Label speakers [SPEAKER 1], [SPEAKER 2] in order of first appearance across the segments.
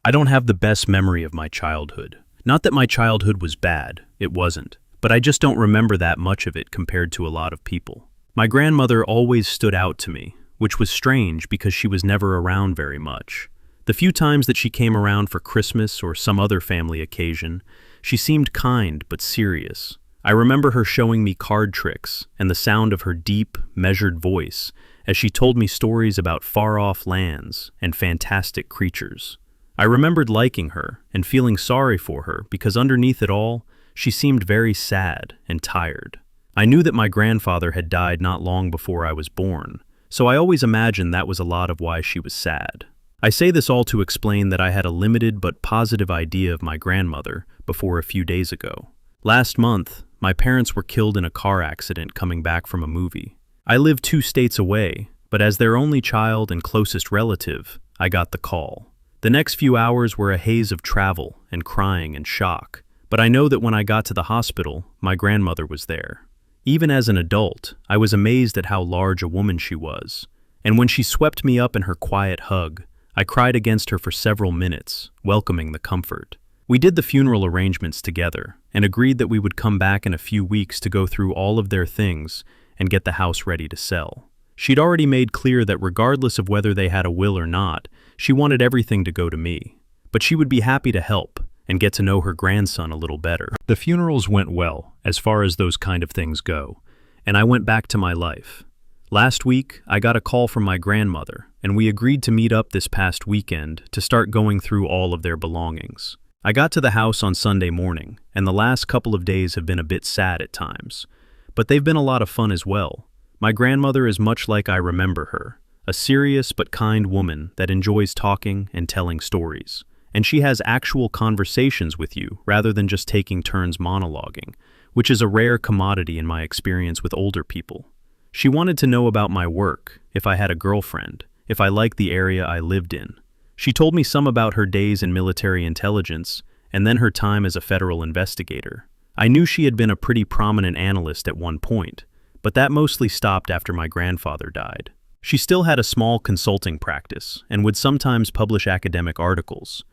[SPEAKER 1] I don't have the best memory of my childhood. Not that my childhood was bad, it wasn't, but I just don't remember that much of it compared to a lot of people. My grandmother always stood out to me, which was strange because she was never around very much. The few times that she came around for Christmas or some other family occasion, she seemed kind but serious. I remember her showing me card tricks and the sound of her deep, measured voice as she told me stories about far-off lands and fantastic creatures. I remembered liking her and feeling sorry for her because underneath it all, she seemed very sad and tired. I knew that my grandfather had died not long before I was born, so I always imagined that was a lot of why she was sad. I say this all to explain that I had a limited but positive idea of my grandmother before a few days ago. Last month, my parents were killed in a car accident coming back from a movie. I live 2 states away, but as their only child and closest relative, I got the call. The next few hours were a haze of travel and crying and shock, but I know that when I got to the hospital, my grandmother was there. Even as an adult, I was amazed at how large a woman she was, and when she swept me up in her quiet hug, I cried against her for several minutes, welcoming the comfort. We did the funeral arrangements together and agreed that we would come back in a few weeks to go through all of their things and get the house ready to sell. She'd already made clear that regardless of whether they had a will or not, she wanted everything to go to me. But she would be happy to help and get to know her grandson a little better. The funerals went well, as far as those kind of things go, and I went back to my life. Last week, I got a call from my grandmother, and we agreed to meet up this past weekend to start going through all of their belongings. I got to the house on Sunday morning, and the last couple of days have been a bit sad at times, but they've been a lot of fun as well. My grandmother is much like I remember her, a serious but kind woman that enjoys talking and telling stories. And she has actual conversations with you rather than just taking turns monologuing, which is a rare commodity in my experience with older people. She wanted to know about my work, if I had a girlfriend, if I liked the area I lived in. She told me some about her days in military intelligence and then her time as a federal investigator. I knew she had been a pretty prominent analyst at one point, but that mostly stopped after my grandfather died. She still had a small consulting practice and would sometimes publish academic articles,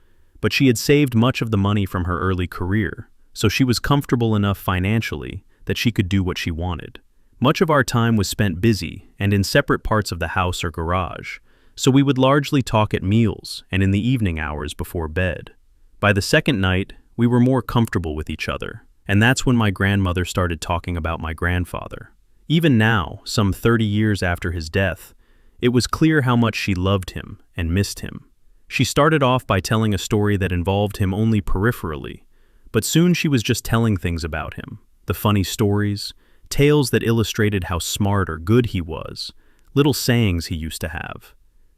[SPEAKER 1] but she had saved much of the money from her early career, so she was comfortable enough financially that she could do what she wanted. Much of our time was spent busy and in separate parts of the house or garage, so we would largely talk at meals and in the evening hours before bed. By the second night, we were more comfortable with each other, and that's when my grandmother started talking about my grandfather. Even now, some 30 years after his death, it was clear how much she loved him and missed him. She started off by telling a story that involved him only peripherally, but soon she was just telling things about him, the funny stories, tales that illustrated how smart or good he was, little sayings he used to have.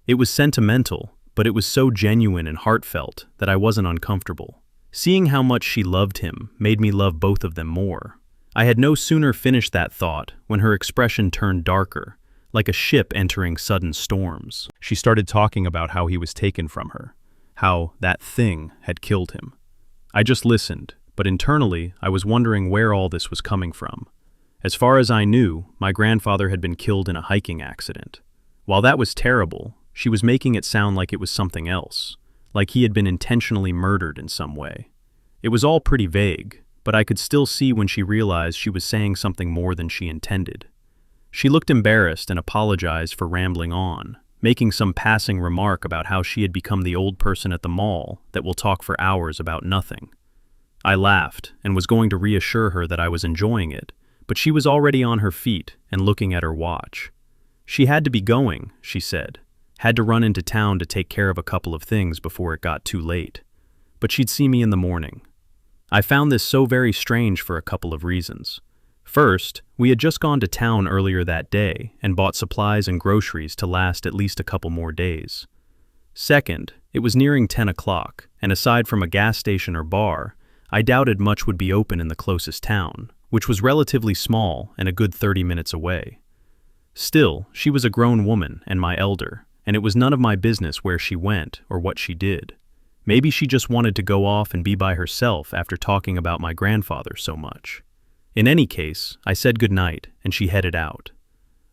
[SPEAKER 1] It was sentimental, but it was so genuine and heartfelt that I wasn't uncomfortable. Seeing how much she loved him made me love both of them more. I had no sooner finished that thought when her expression turned darker, like a ship entering sudden storms. She started talking about how he was taken from her, how that thing had killed him. I just listened, but internally I was wondering where all this was coming from. As far as I knew, my grandfather had been killed in a hiking accident. While that was terrible, she was making it sound like it was something else, like he had been intentionally murdered in some way. It was all pretty vague, but I could still see when she realized she was saying something more than she intended. She looked embarrassed and apologized for rambling on, making some passing remark about how she had become the old person at the mall that will talk for hours about nothing. I laughed and was going to reassure her that I was enjoying it, but she was already on her feet and looking at her watch. She had to be going, she said, had to run into town to take care of a couple of things before it got too late. But she'd see me in the morning. I found this so very strange for a couple of reasons. First, we had just gone to town earlier that day and bought supplies and groceries to last at least a couple more days. Second, it was nearing 10 o'clock, and aside from a gas station or bar, I doubted much would be open in the closest town, which was relatively small and a good 30 minutes away. Still, she was a grown woman and my elder, and it was none of my business where she went or what she did. Maybe she just wanted to go off and be by herself after talking about my grandfather so much. In any case, I said goodnight and she headed out.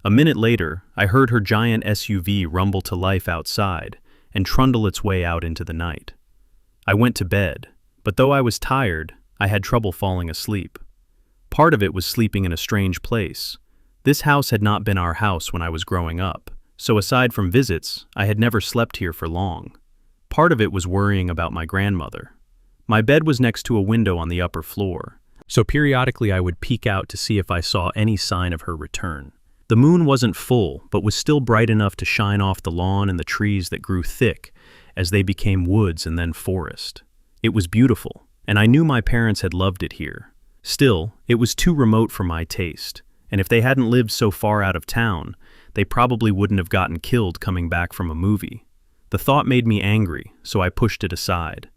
[SPEAKER 1] A minute later, I heard her giant SUV rumble to life outside and trundle its way out into the night. I went to bed, but though I was tired, I had trouble falling asleep. Part of it was sleeping in a strange place. This house had not been our house when I was growing up, so aside from visits, I had never slept here for long. Part of it was worrying about my grandmother. My bed was next to a window on the upper floor, so periodically I would peek out to see if I saw any sign of her return. The moon wasn't full, but was still bright enough to shine off the lawn and the trees that grew thick as they became woods and then forest. It was beautiful, and I knew my parents had loved it here. Still, it was too remote for my taste, and if they hadn't lived so far out of town, they probably wouldn't have gotten killed coming back from a movie. The thought made me angry, so I pushed it aside.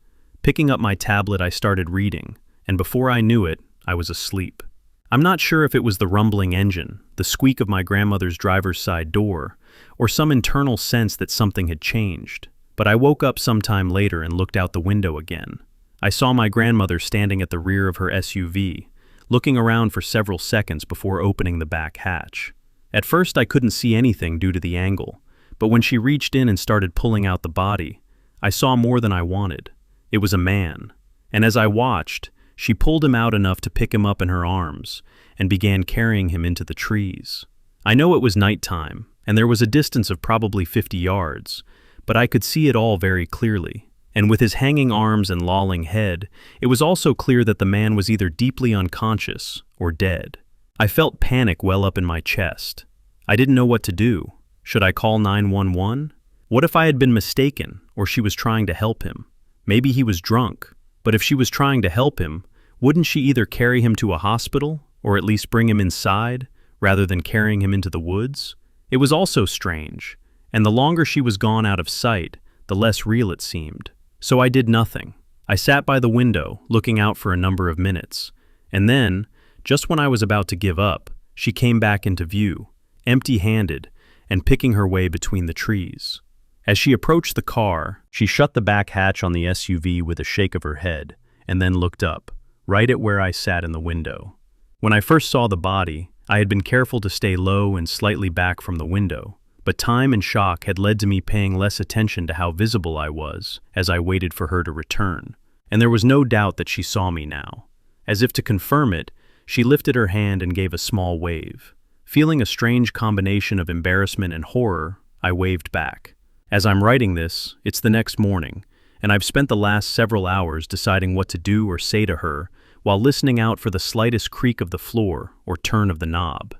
[SPEAKER 1] Picking up my tablet, I started reading, and before I knew it, I was asleep. I'm not sure if it was the rumbling engine, the squeak of my grandmother's driver's side door, or some internal sense that something had changed, but I woke up sometime later and looked out the window again. I saw my grandmother standing at the rear of her SUV, looking around for several seconds before opening the back hatch. At first I couldn't see anything due to the angle, but when she reached in and started pulling out the body, I saw more than I wanted. It was a man, and as I watched, she pulled him out enough to pick him up in her arms and began carrying him into the trees. I know it was nighttime, and there was a distance of probably 50 yards, but I could see it all very clearly. And with his hanging arms and lolling head, it was also clear that the man was either deeply unconscious or dead. I felt panic well up in my chest. I didn't know what to do. Should I call 911? What if I had been mistaken, or she was trying to help him? Maybe he was drunk, but if she was trying to help him, wouldn't she either carry him to a hospital, or at least bring him inside, rather than carrying him into the woods? It was also strange, and the longer she was gone out of sight, the less real it seemed. So I did nothing. I sat by the window, looking out for a number of minutes, and then, just when I was about to give up, she came back into view, empty-handed, and picking her way between the trees. As she approached the car, she shut the back hatch on the SUV with a shake of her head, and then looked up, right at where I sat in the window. When I first saw the body, I had been careful to stay low and slightly back from the window, but time and shock had led to me paying less attention to how visible I was as I waited for her to return, and there was no doubt that she saw me now. As if to confirm it, she lifted her hand and gave a small wave. Feeling a strange combination of embarrassment and horror, I waved back. As I'm writing this, it's the next morning, and I've spent the last several hours deciding what to do or say to her while listening out for the slightest creak of the floor or turn of the knob.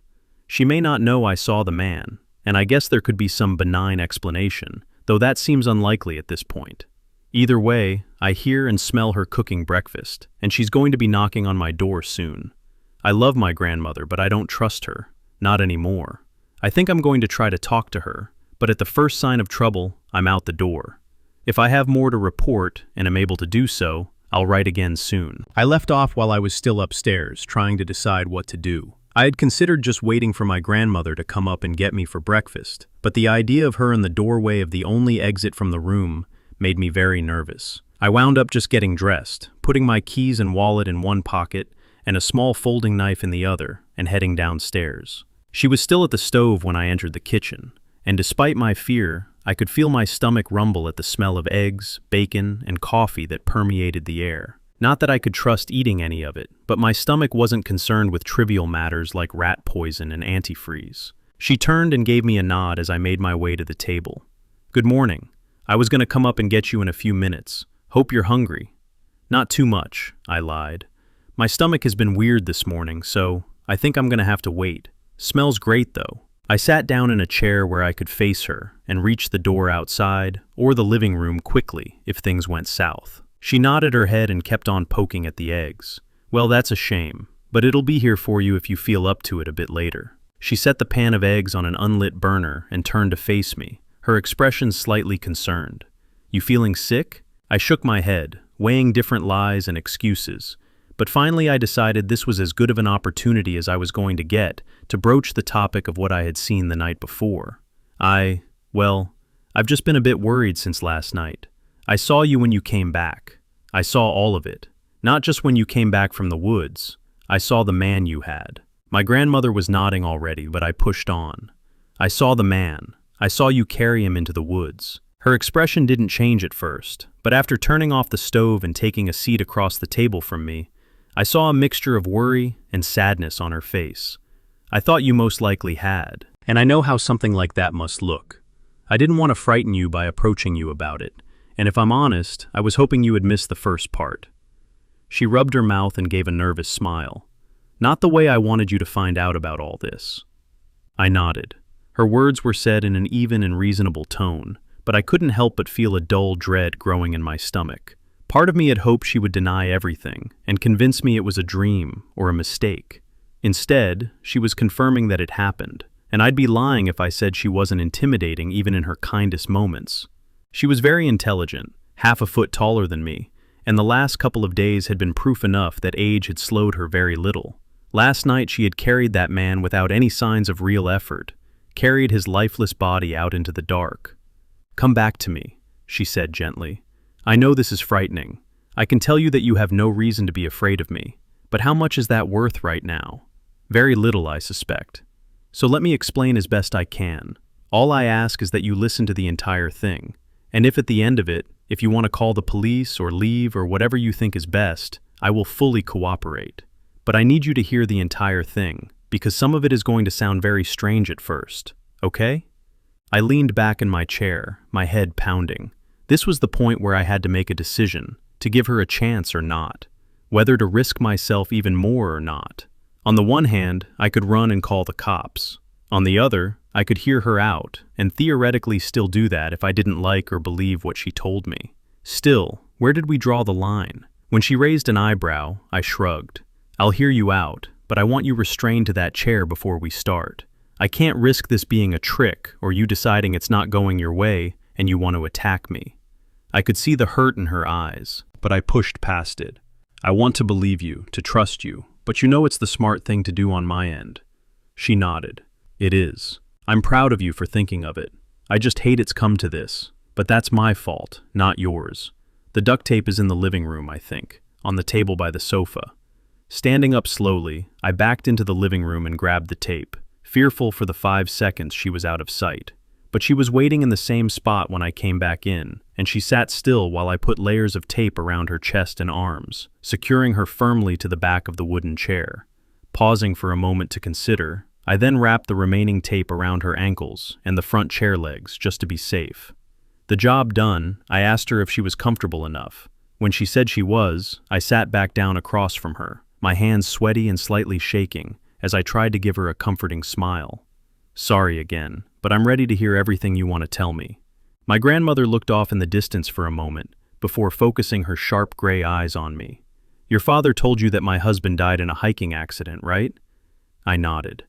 [SPEAKER 1] She may not know I saw the man, and I guess there could be some benign explanation, though that seems unlikely at this point. Either way, I hear and smell her cooking breakfast, and she's going to be knocking on my door soon. I love my grandmother, but I don't trust her. Not anymore. I think I'm going to try to talk to her, but at the first sign of trouble, I'm out the door. If I have more to report and am able to do so, I'll write again soon. I left off while I was still upstairs, trying to decide what to do. I had considered just waiting for my grandmother to come up and get me for breakfast, but the idea of her in the doorway of the only exit from the room made me very nervous. I wound up just getting dressed, putting my keys and wallet in one pocket and a small folding knife in the other, and heading downstairs. She was still at the stove when I entered the kitchen, and despite my fear, I could feel my stomach rumble at the smell of eggs, bacon, and coffee that permeated the air. Not that I could trust eating any of it, but my stomach wasn't concerned with trivial matters like rat poison and antifreeze. She turned and gave me a nod as I made my way to the table. "Good morning. I was going to come up and get you in a few minutes. Hope you're hungry." "Not too much," I lied. "My stomach has been weird this morning, so I think I'm going to have to wait. Smells great, though." I sat down in a chair where I could face her and reach the door outside or the living room quickly if things went south. She nodded her head and kept on poking at the eggs. "Well, that's a shame, but it'll be here for you if you feel up to it a bit later." She set the pan of eggs on an unlit burner and turned to face me, her expression slightly concerned. "You feeling sick?" I shook my head, weighing different lies and excuses, but finally I decided this was as good of an opportunity as I was going to get to broach the topic of what I had seen the night before. Well, I've just been a bit worried since last night. I saw you when you came back. I saw all of it. Not just when you came back from the woods. I saw the man you had." My grandmother was nodding already, but I pushed on. "I saw the man. I saw you carry him into the woods." Her expression didn't change at first, but after turning off the stove and taking a seat across the table from me, I saw a mixture of worry and sadness on her face. I thought you most likely had, and I know how something like that must look. I didn't want to frighten you by approaching you about it, and if I'm honest, I was hoping you would miss the first part. She rubbed her mouth and gave a nervous smile. Not the way I wanted you to find out about all this. I nodded. Her words were said in an even and reasonable tone, but I couldn't help but feel a dull dread growing in my stomach. Part of me had hoped she would deny everything and convince me it was a dream or a mistake. Instead, she was confirming that it happened, and I'd be lying if I said she wasn't intimidating even in her kindest moments. She was very intelligent, half a foot taller than me, and the last couple of days had been proof enough that age had slowed her very little. Last night she had carried that man without any signs of real effort, carried his lifeless body out into the dark. "Come back to me," she said gently. "I know this is frightening. I can tell you that you have no reason to be afraid of me, but how much is that worth right now? Very little, I suspect. So let me explain as best I can. All I ask is that you listen to the entire thing, and if at the end of it, if you want to call the police or leave or whatever you think is best, I will fully cooperate. But I need you to hear the entire thing, because some of it is going to sound very strange at first, okay?" I leaned back in my chair, my head pounding. This was the point where I had to make a decision, to give her a chance or not, whether to risk myself even more or not. On the one hand, I could run and call the cops. On the other, I could hear her out, and theoretically still do that if I didn't like or believe what she told me. Still, where did we draw the line? When she raised an eyebrow, I shrugged. "I'll hear you out, but I want you restrained to that chair before we start. I can't risk this being a trick or you deciding it's not going your way and you want to attack me." I could see the hurt in her eyes, but I pushed past it. "I want to believe you, to trust you, but you know it's the smart thing to do on my end." She nodded. "It is. I'm proud of you for thinking of it. I just hate it's come to this, but that's my fault, not yours. The duct tape is in the living room, I think, on the table by the sofa." Standing up slowly, I backed into the living room and grabbed the tape, fearful for the 5 seconds she was out of sight. But she was waiting in the same spot when I came back in, and she sat still while I put layers of tape around her chest and arms, securing her firmly to the back of the wooden chair. Pausing for a moment to consider, I then wrapped the remaining tape around her ankles and the front chair legs just to be safe. The job done, I asked her if she was comfortable enough. When she said she was, I sat back down across from her, my hands sweaty and slightly shaking as I tried to give her a comforting smile. "Sorry again, but I'm ready to hear everything you want to tell me." My grandmother looked off in the distance for a moment before focusing her sharp gray eyes on me. "Your father told you that my husband died in a hiking accident, right?" I nodded.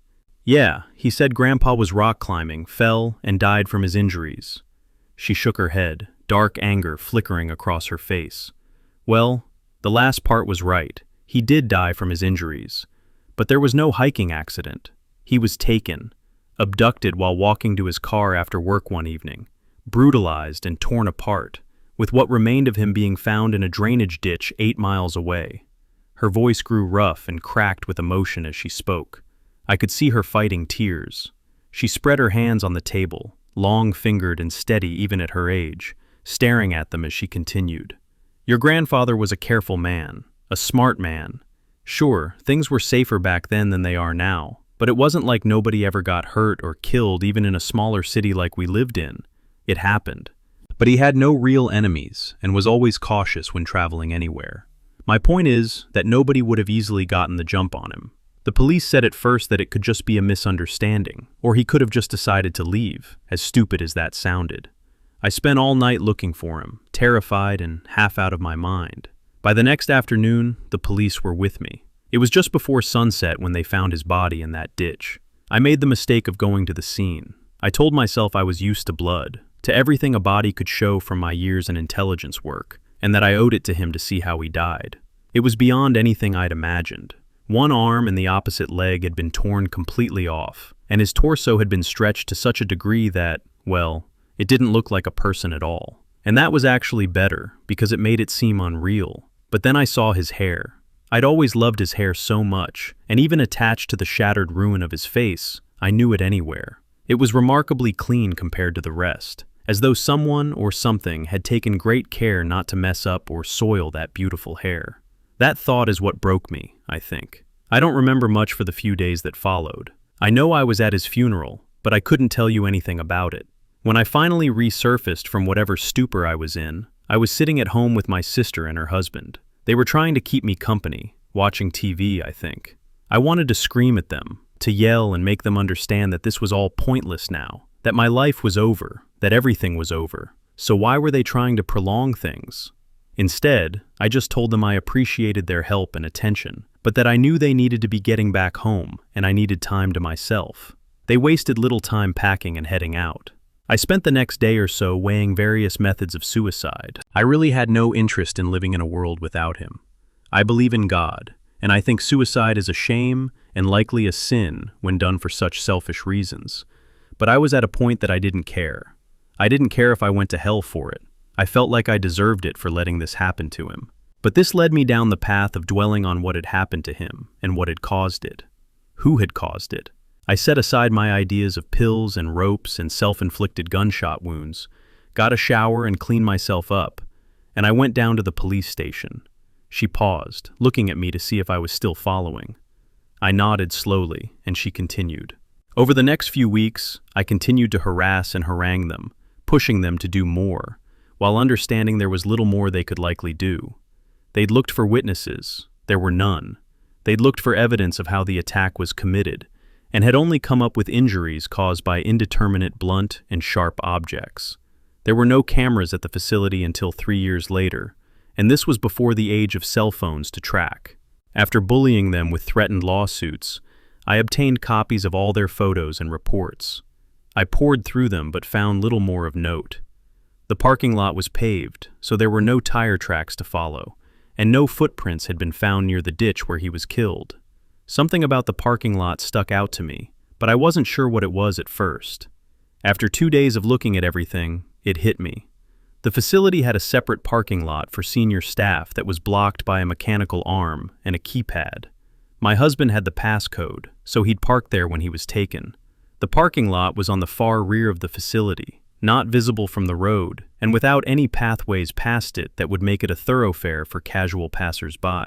[SPEAKER 1] "Yeah, he said Grandpa was rock climbing, fell, and died from his injuries." She shook her head, dark anger flickering across her face. "Well, the last part was right. He did die from his injuries. But there was no hiking accident. He was taken, abducted while walking to his car after work one evening, brutalized and torn apart, with what remained of him being found in a drainage ditch 8 miles away." Her voice grew rough and cracked with emotion as she spoke. I could see her fighting tears. She spread her hands on the table, long-fingered and steady even at her age, staring at them as she continued. "Your grandfather was a careful man, a smart man. Sure, things were safer back then than they are now, but it wasn't like nobody ever got hurt or killed even in a smaller city like we lived in. It happened. But he had no real enemies and was always cautious when traveling anywhere. My point is that nobody would have easily gotten the jump on him. The police said at first that it could just be a misunderstanding, or he could have just decided to leave, as stupid as that sounded. I spent all night looking for him, terrified and half out of my mind. By the next afternoon, the police were with me. It was just before sunset when they found his body in that ditch. I made the mistake of going to the scene. I told myself I was used to blood, to everything a body could show from my years in intelligence work, and that I owed it to him to see how he died. It was beyond anything I'd imagined. One arm and the opposite leg had been torn completely off, and his torso had been stretched to such a degree that, well, it didn't look like a person at all. And that was actually better, because it made it seem unreal. But then I saw his hair. I'd always loved his hair so much, and even attached to the shattered ruin of his face, I knew it anywhere. It was remarkably clean compared to the rest, as though someone or something had taken great care not to mess up or soil that beautiful hair. That thought is what broke me, I think. I don't remember much for the few days that followed. I know I was at his funeral, but I couldn't tell you anything about it. When I finally resurfaced from whatever stupor I was in, I was sitting at home with my sister and her husband. They were trying to keep me company, watching TV, I think. I wanted to scream at them, to yell and make them understand that this was all pointless now, that my life was over, that everything was over. So why were they trying to prolong things? Instead, I just told them I appreciated their help and attention, but that I knew they needed to be getting back home and I needed time to myself. They wasted little time packing and heading out. I spent the next day or so weighing various methods of suicide. I really had no interest in living in a world without him. I believe in God, and I think suicide is a shame and likely a sin when done for such selfish reasons. But I was at a point that I didn't care. I didn't care if I went to hell for it. I felt like I deserved it for letting this happen to him. But this led me down the path of dwelling on what had happened to him and what had caused it. Who had caused it? I set aside my ideas of pills and ropes and self-inflicted gunshot wounds, got a shower and cleaned myself up, and I went down to the police station. She paused, looking at me to see if I was still following. I nodded slowly, and she continued. Over the next few weeks, I continued to harass and harangue them, pushing them to do more, while understanding there was little more they could likely do. They'd looked for witnesses. There were none. They'd looked for evidence of how the attack was committed, and had only come up with injuries caused by indeterminate blunt and sharp objects. There were no cameras at the facility until 3 years later, and this was before the age of cell phones to track. After bullying them with threatened lawsuits, I obtained copies of all their photos and reports. I pored through them but found little more of note. The parking lot was paved, so there were no tire tracks to follow, and no footprints had been found near the ditch where he was killed. Something about the parking lot stuck out to me, but I wasn't sure what it was at first. After 2 days of looking at everything, it hit me. The facility had a separate parking lot for senior staff that was blocked by a mechanical arm and a keypad. My husband had the passcode, so he'd parked there when he was taken. The parking lot was on the far rear of the facility, not visible from the road, and without any pathways past it that would make it a thoroughfare for casual passers-by.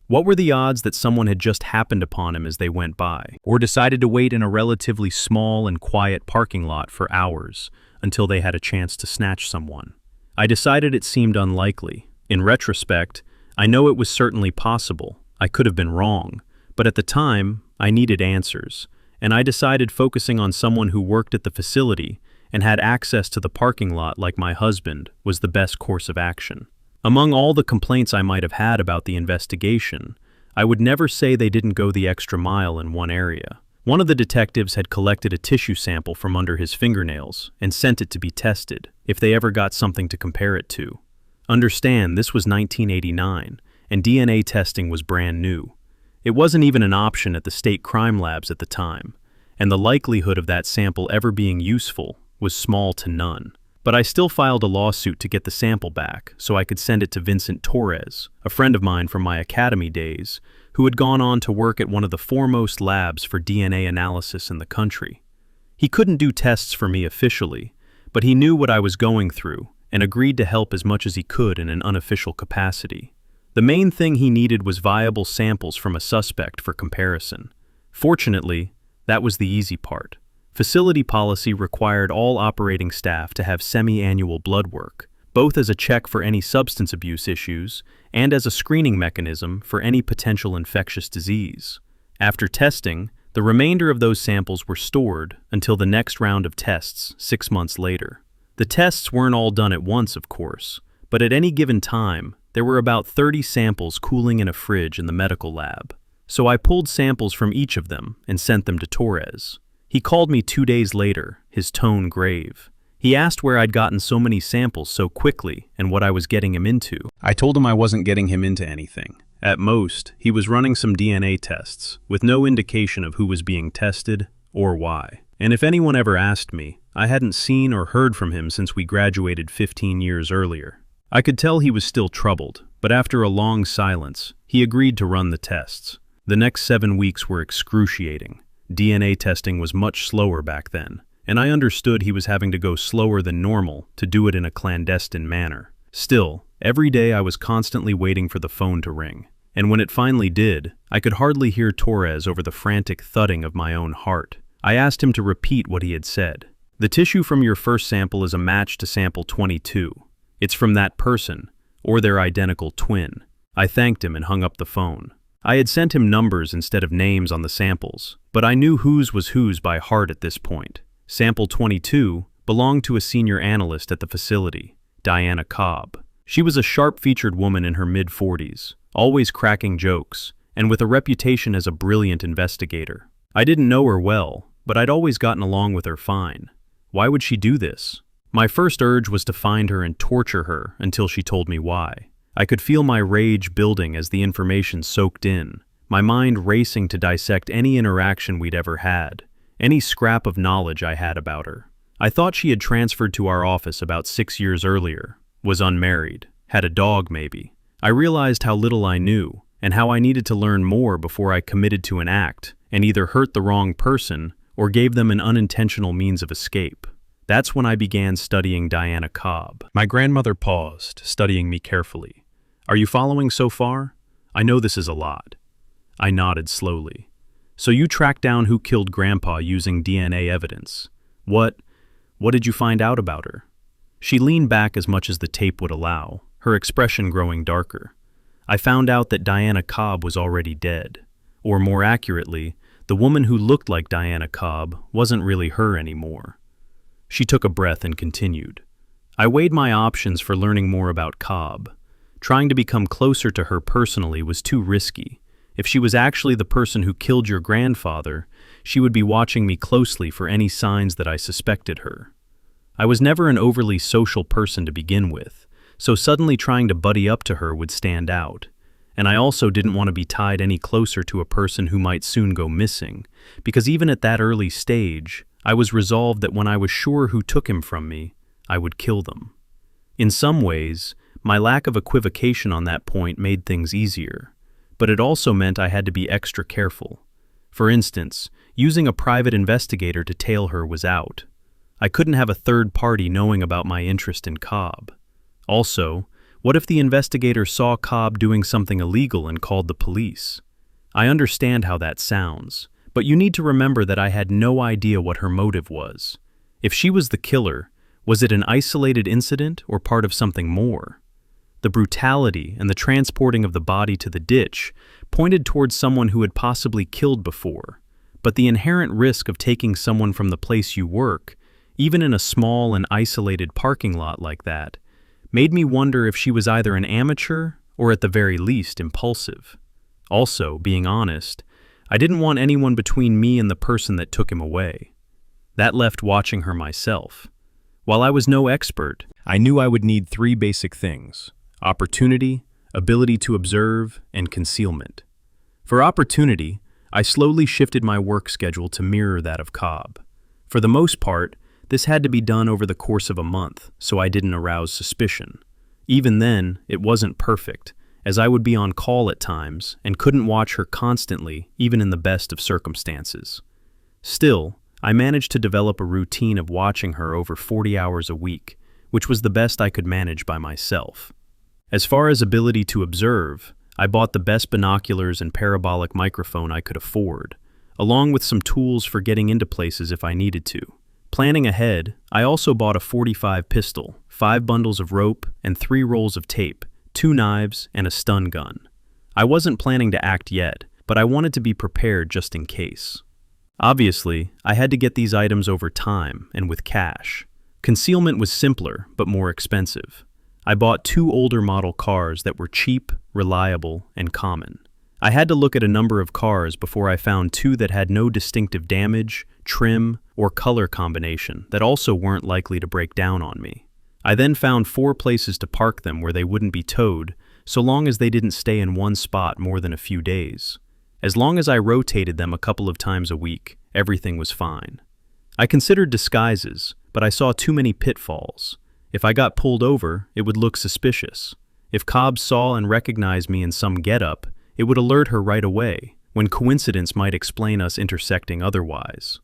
[SPEAKER 1] What were the odds that someone had just happened upon him as they went by, or decided to wait in a relatively small and quiet parking lot for hours until they had a chance to snatch someone? I decided it seemed unlikely. In retrospect, I know it was certainly possible. I could have been wrong, but at the time, I needed answers, and I decided focusing on someone who worked at the facility and had access to the parking lot like my husband was the best course of action. Among all the complaints I might have had about the investigation, I would never say they didn't go the extra mile in one area. One of the detectives had collected a tissue sample from under his fingernails and sent it to be tested, if they ever got something to compare it to. Understand, this was 1989, and DNA testing was brand new. It wasn't even an option at the state crime labs at the time, and the likelihood of that sample ever being useful was small to none. But I still filed a lawsuit to get the sample back so I could send it to Vincent Torres, a friend of mine from my academy days, who had gone on to work at one of the foremost labs for DNA analysis in the country. He couldn't do tests for me officially, but he knew what I was going through and agreed to help as much as he could in an unofficial capacity. The main thing he needed was viable samples from a suspect for comparison. Fortunately, that was the easy part. Facility policy required all operating staff to have semi-annual blood work, both as a check for any substance abuse issues and as a screening mechanism for any potential infectious disease. After testing, the remainder of those samples were stored until the next round of tests 6 months later. The tests weren't all done at once, of course, but at any given time, there were about 30 samples cooling in a fridge in the medical lab. So I pulled samples from each of them and sent them to Torres. He called me 2 days later, his tone grave. He asked where I'd gotten so many samples so quickly and what I was getting him into. I told him I wasn't getting him into anything. At most, he was running some DNA tests, with no indication of who was being tested or why. And if anyone ever asked me, I hadn't seen or heard from him since we graduated 15 years earlier. I could tell he was still troubled, but after a long silence, he agreed to run the tests. The next 7 weeks were excruciating. DNA testing was much slower back then, and I understood he was having to go slower than normal to do it in a clandestine manner. Still, every day I was constantly waiting for the phone to ring, and when it finally did, I could hardly hear Torres over the frantic thudding of my own heart. I asked him to repeat what he had said. "The tissue from your first sample is a match to sample 22. It's from that person, or their identical twin." I thanked him and hung up the phone. I had sent him numbers instead of names on the samples, but I knew whose was whose by heart at this point. Sample 22 belonged to a senior analyst at the facility, Diana Cobb. She was a sharp-featured woman in her mid-40s, always cracking jokes, and with a reputation as a brilliant investigator. I didn't know her well, but I'd always gotten along with her fine. Why would she do this? My first urge was to find her and torture her until she told me why. I could feel my rage building as the information soaked in, my mind racing to dissect any interaction we'd ever had, any scrap of knowledge I had about her. I thought she had transferred to our office about 6 years earlier, was unmarried, had a dog maybe. I realized how little I knew, and how I needed to learn more before I committed to an act and either hurt the wrong person or gave them an unintentional means of escape. That's when I began studying Diana Cobb. My grandmother paused, studying me carefully. "Are you following so far? I know this is a lot." I nodded slowly. "So you tracked down who killed Grandpa using DNA evidence. What did you find out about her?" She leaned back as much as the tape would allow, her expression growing darker. "I found out that Diana Cobb was already dead. Or more accurately, the woman who looked like Diana Cobb wasn't really her anymore." She took a breath and continued. "I weighed my options for learning more about Cobb. Trying to become closer to her personally was too risky. If she was actually the person who killed your grandfather, she would be watching me closely for any signs that I suspected her. I was never an overly social person to begin with, so suddenly trying to buddy up to her would stand out. And I also didn't want to be tied any closer to a person who might soon go missing, because even at that early stage, I was resolved that when I was sure who took him from me, I would kill them. In some ways, my lack of equivocation on that point made things easier, but it also meant I had to be extra careful. For instance, using a private investigator to tail her was out. I couldn't have a third party knowing about my interest in Cobb. Also, what if the investigator saw Cobb doing something illegal and called the police? I understand how that sounds, but you need to remember that I had no idea what her motive was. If she was the killer, was it an isolated incident or part of something more? The brutality and the transporting of the body to the ditch pointed towards someone who had possibly killed before, but the inherent risk of taking someone from the place you work, even in a small and isolated parking lot like that, made me wonder if she was either an amateur or at the very least impulsive. Also, being honest, I didn't want anyone between me and the person that took him away. That left watching her myself. While I was no expert, I knew I would need 3 basic things: opportunity, ability to observe, and concealment. For opportunity, I slowly shifted my work schedule to mirror that of Cobb. For the most part, this had to be done over the course of a month, so I didn't arouse suspicion. Even then, it wasn't perfect, as I would be on call at times and couldn't watch her constantly, even in the best of circumstances. Still, I managed to develop a routine of watching her over 40 hours a week, which was the best I could manage by myself. As far as ability to observe, I bought the best binoculars and parabolic microphone I could afford, along with some tools for getting into places if I needed to. Planning ahead, I also bought a .45 pistol, 5 bundles of rope, and 3 rolls of tape, 2 knives, and a stun gun. I wasn't planning to act yet, but I wanted to be prepared just in case. Obviously, I had to get these items over time and with cash. Concealment was simpler, but more expensive. I bought 2 older model cars that were cheap, reliable, and common. I had to look at a number of cars before I found 2 that had no distinctive damage, trim, or color combination that also weren't likely to break down on me. I then found 4 places to park them where they wouldn't be towed, so long as they didn't stay in one spot more than a few days. As long as I rotated them a couple of times a week, everything was fine. I considered disguises, but I saw too many pitfalls. If I got pulled over, it would look suspicious. If Cobb saw and recognized me in some getup, it would alert her right away, when coincidence might explain us intersecting otherwise.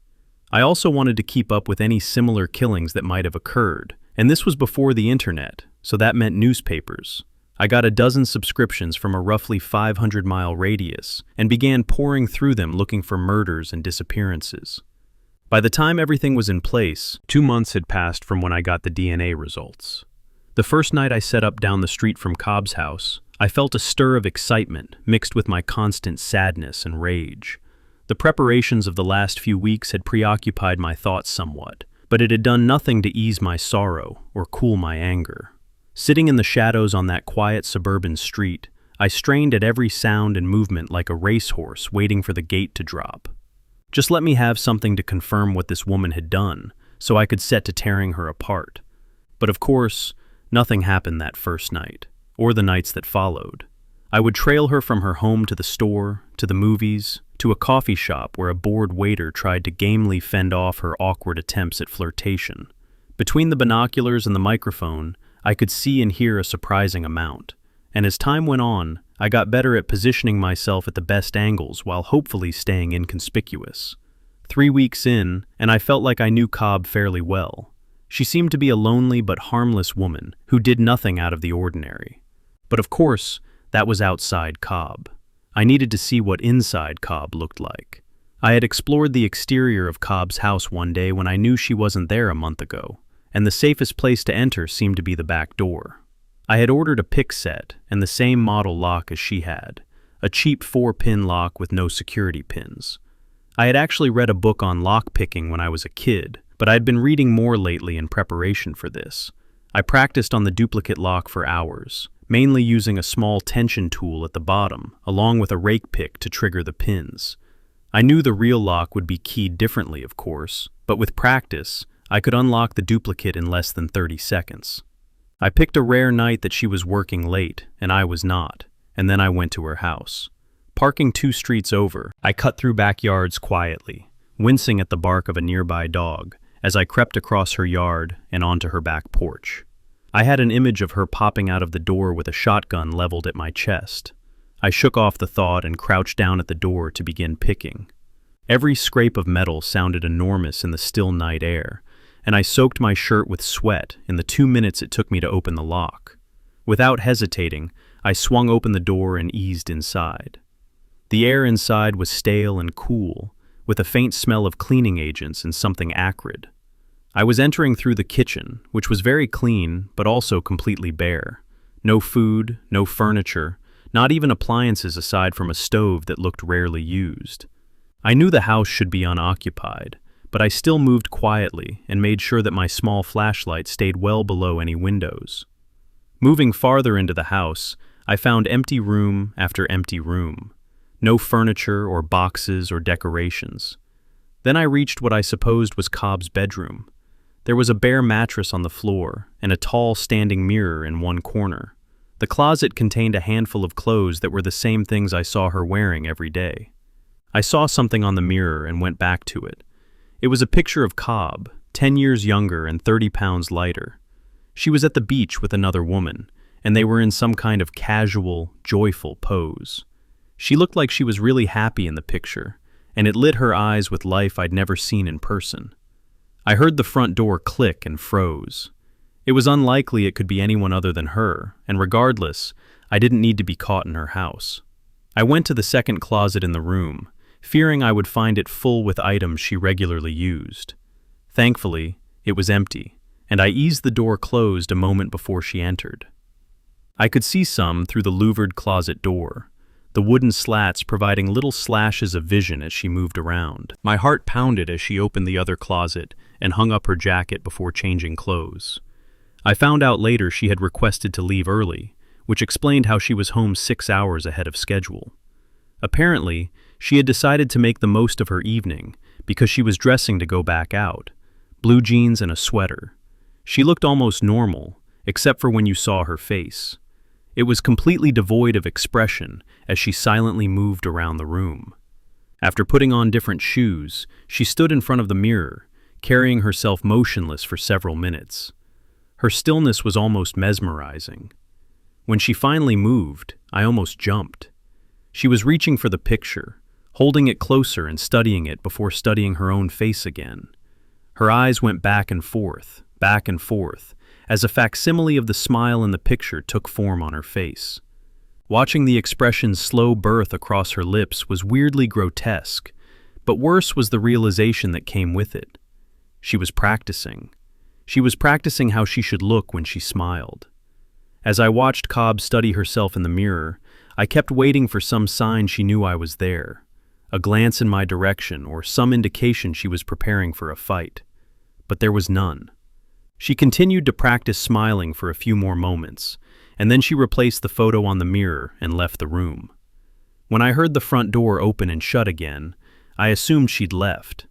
[SPEAKER 1] I also wanted to keep up with any similar killings that might have occurred, and this was before the internet, so that meant newspapers. I got a dozen subscriptions from a roughly 500-mile radius and began pouring through them looking for murders and disappearances. By the time everything was in place, 2 months had passed from when I got the DNA results. The first night I set up down the street from Cobb's house, I felt a stir of excitement mixed with my constant sadness and rage. The preparations of the last few weeks had preoccupied my thoughts somewhat, but it had done nothing to ease my sorrow or cool my anger. Sitting in the shadows on that quiet suburban street, I strained at every sound and movement like a racehorse waiting for the gate to drop. Just let me have something to confirm what this woman had done, so I could set to tearing her apart. But of course, nothing happened that first night, or the nights that followed. I would trail her from her home to the store, to the movies, to a coffee shop where a bored waiter tried to gamely fend off her awkward attempts at flirtation. Between the binoculars and the microphone, I could see and hear a surprising amount, and as time went on, I got better at positioning myself at the best angles while hopefully staying inconspicuous. 3 weeks in, and I felt like I knew Cobb fairly well. She seemed to be a lonely but harmless woman who did nothing out of the ordinary. But of course, that was outside Cobb. I needed to see what inside Cobb looked like. I had explored the exterior of Cobb's house one day when I knew she wasn't there a month ago, and the safest place to enter seemed to be the back door. I had ordered a pick set and the same model lock as she had, a cheap 4-pin lock with no security pins. I had actually read a book on lock picking when I was a kid, but I had been reading more lately in preparation for this. I practiced on the duplicate lock for hours, mainly using a small tension tool at the bottom, along with a rake pick to trigger the pins. I knew the real lock would be keyed differently, of course, but with practice, I could unlock the duplicate in less than 30 seconds. I picked a rare night that she was working late, and I was not, and then I went to her house. Parking 2 streets over, I cut through backyards quietly, wincing at the bark of a nearby dog, as I crept across her yard and onto her back porch. I had an image of her popping out of the door with a shotgun leveled at my chest. I shook off the thought and crouched down at the door to begin picking. Every scrape of metal sounded enormous in the still night air, and I soaked my shirt with sweat in the 2 minutes it took me to open the lock. Without hesitating, I swung open the door and eased inside. The air inside was stale and cool, with a faint smell of cleaning agents and something acrid. I was entering through the kitchen, which was very clean, but also completely bare. No food, no furniture, not even appliances aside from a stove that looked rarely used. I knew the house should be unoccupied, but I still moved quietly and made sure that my small flashlight stayed well below any windows. Moving farther into the house, I found empty room after empty room. No furniture or boxes or decorations. Then I reached what I supposed was Cobb's bedroom. There was a bare mattress on the floor and a tall standing mirror in one corner. The closet contained a handful of clothes that were the same things I saw her wearing every day. I saw something on the mirror and went back to it. It was a picture of Cobb, 10 years younger and 30 pounds lighter. She was at the beach with another woman, and they were in some kind of casual, joyful pose. She looked like she was really happy in the picture, and it lit her eyes with life I'd never seen in person. I heard the front door click and froze. It was unlikely it could be anyone other than her, and regardless, I didn't need to be caught in her house. I went to the second closet in the room, fearing I would find it full with items she regularly used. Thankfully, it was empty, and I eased the door closed a moment before she entered. I could see some through the louvered closet door, the wooden slats providing little slashes of vision as she moved around. My heart pounded as she opened the other closet and hung up her jacket before changing clothes. I found out later she had requested to leave early, which explained how she was home 6 hours ahead of schedule. Apparently, she had decided to make the most of her evening because she was dressing to go back out, blue jeans and a sweater. She looked almost normal, except for when you saw her face. It was completely devoid of expression as she silently moved around the room. After putting on different shoes, she stood in front of the mirror, carrying herself motionless for several minutes. Her stillness was almost mesmerizing. When she finally moved, I almost jumped. She was reaching for the picture, holding it closer and studying it before studying her own face again. Her eyes went back and forth, as a facsimile of the smile in the picture took form on her face. Watching the expression's slow birth across her lips was weirdly grotesque, but worse was the realization that came with it. She was practicing. She was practicing how she should look when she smiled. As I watched Cobb study herself in the mirror, I kept waiting for some sign she knew I was there, a glance in my direction or some indication she was preparing for a fight. But there was none. She continued to practice smiling for a few more moments, and then she replaced the photo on the mirror and left the room. When I heard the front door open and shut again, I assumed she'd left.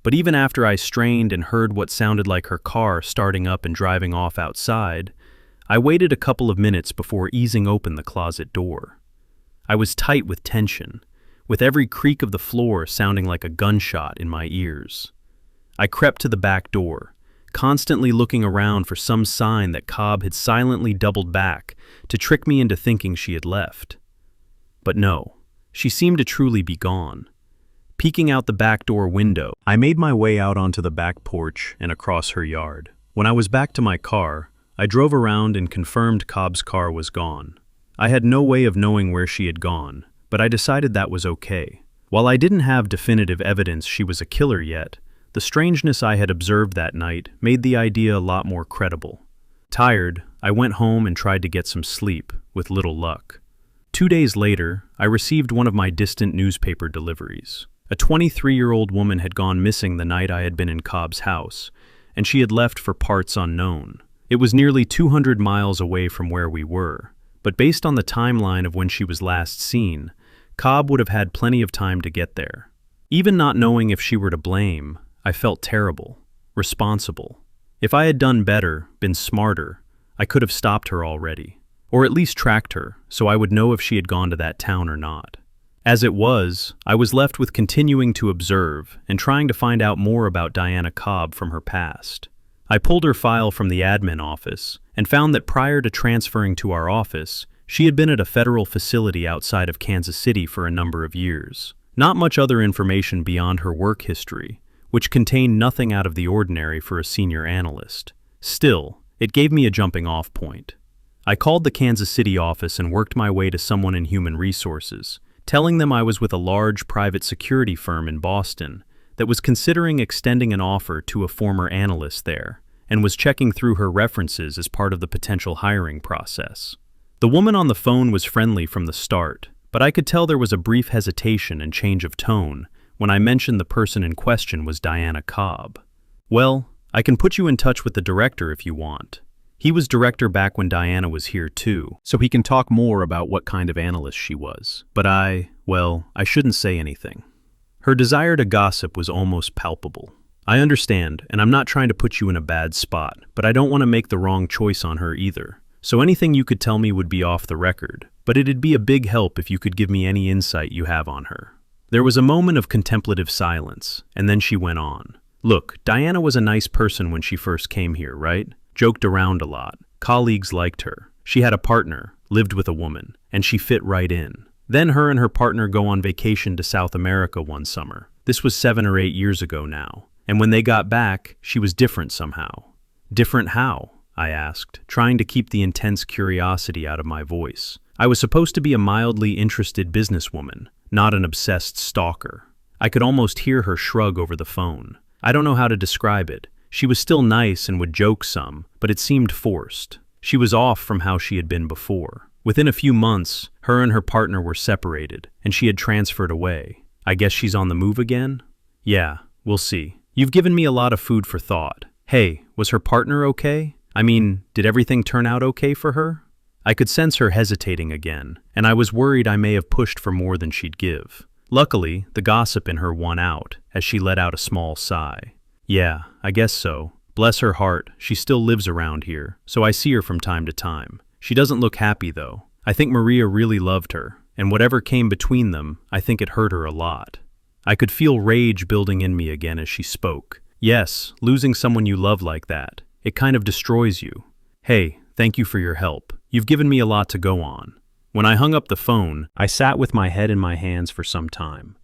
[SPEAKER 1] But even after I strained and heard what sounded like her car starting up and driving off outside, I waited a couple of minutes before easing open the closet door. I was tight with tension, with every creak of the floor sounding like a gunshot in my ears. I crept to the back door, constantly looking around for some sign that Cobb had silently doubled back to trick me into thinking she had left. But no, she seemed to truly be gone. Peeking out the back door window, I made my way out onto the back porch and across her yard. When I was back to my car, I drove around and confirmed Cobb's car was gone. I had no way of knowing where she had gone, but I decided that was okay. While I didn't have definitive evidence she was a killer yet, the strangeness I had observed that night made the idea a lot more credible. Tired, I went home and tried to get some sleep, with little luck. 2 days later, I received one of my distant newspaper deliveries. A 23-year-old woman had gone missing the night I had been in Cobb's house, and she had left for parts unknown. It was nearly 200 miles away from where we were, but based on the timeline of when she was last seen, Cobb would have had plenty of time to get there. Even not knowing if she were to blame, I felt terrible, responsible. If I had done better, been smarter, I could have stopped her already, or at least tracked her so I would know if she had gone to that town or not. As it was, I was left with continuing to observe and trying to find out more about Diana Cobb from her past. I pulled her file from the admin office and found that prior to transferring to our office, she had been at a federal facility outside of Kansas City for a number of years. Not much other information beyond her work history, which contained nothing out of the ordinary for a senior analyst. Still, it gave me a jumping-off point. I called the Kansas City office and worked my way to someone in human resources, telling them I was with a large private security firm in Boston that was considering extending an offer to a former analyst there and was checking through her references as part of the potential hiring process. The woman on the phone was friendly from the start, but I could tell there was a brief hesitation and change of tone when I mentioned the person in question was Diana Cobb. "Well, I can put you in touch with the director if you want. He was director back when Diana was here too, so he can talk more about what kind of analyst she was. But I shouldn't say anything." Her desire to gossip was almost palpable. "I understand, and I'm not trying to put you in a bad spot, but I don't want to make the wrong choice on her either. So anything you could tell me would be off the record, but it'd be a big help if you could give me any insight you have on her." There was a moment of contemplative silence, and then she went on. "Look, Diana was a nice person when she first came here, right? Joked around a lot. Colleagues liked her. She had a partner, lived with a woman, and she fit right in. Then her and her partner go on vacation to South America one summer. This was 7 or 8 years ago now. And when they got back, she was different somehow." "Different how?" I asked, trying to keep the intense curiosity out of my voice. I was supposed to be a mildly interested businesswoman, not an obsessed stalker. I could almost hear her shrug over the phone. I don't know how to describe it. She was still nice and would joke some, but it seemed forced. She was off from how she had been before. Within a few months, her and her partner were separated, and she had transferred away. "I guess she's on the move again?" "Yeah, we'll see. You've given me a lot of food for thought. Hey, was her partner okay? I mean, did everything turn out okay for her?" I could sense her hesitating again, and I was worried I may have pushed for more than she'd give. Luckily, the gossip in her won out, as she let out a small sigh. "Yeah, I guess so. Bless her heart, she still lives around here, so I see her from time to time. She doesn't look happy, though. I think Maria really loved her, and whatever came between them, I think it hurt her a lot." I could feel rage building in me again as she spoke. Yes, losing someone you love like that. It kind of destroys you. "Hey, thank you for your help. You've given me a lot to go on." When I hung up the phone, I sat with my head in my hands for some time.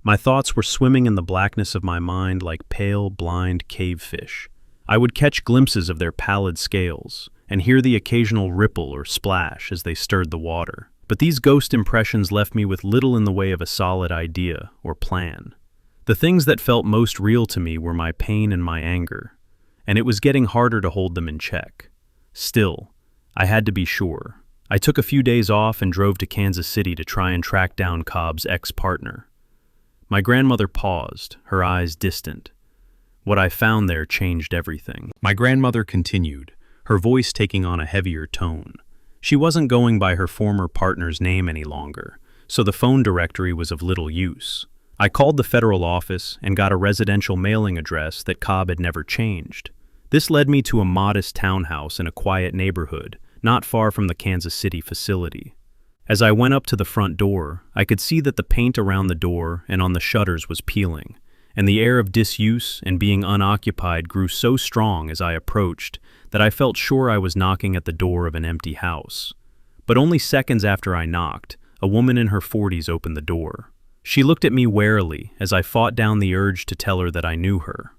[SPEAKER 1] My thoughts were swimming in the blackness of my mind like pale, blind cavefish. I would catch glimpses of their pallid scales and hear the occasional ripple or splash as they stirred the water. But these ghost impressions left me with little in the way of a solid idea or plan. The things that felt most real to me were my pain and my anger, and it was getting harder to hold them in check. Still, I had to be sure. I took a few days off and drove to Kansas City to try and track down Cobb's ex-partner. My grandmother paused, her eyes distant. What I found there changed everything. My grandmother continued, her voice taking on a heavier tone. She wasn't going by her former partner's name any longer, so the phone directory was of little use. I called the federal office and got a residential mailing address that Cobb had never changed. This led me to a modest townhouse in a quiet neighborhood, not far from the Kansas City facility. As I went up to the front door, I could see that the paint around the door and on the shutters was peeling, and the air of disuse and being unoccupied grew so strong as I approached that I felt sure I was knocking at the door of an empty house. But only seconds after I knocked, a woman in her 40s opened the door. She looked at me warily as I fought down the urge to tell her that I knew her.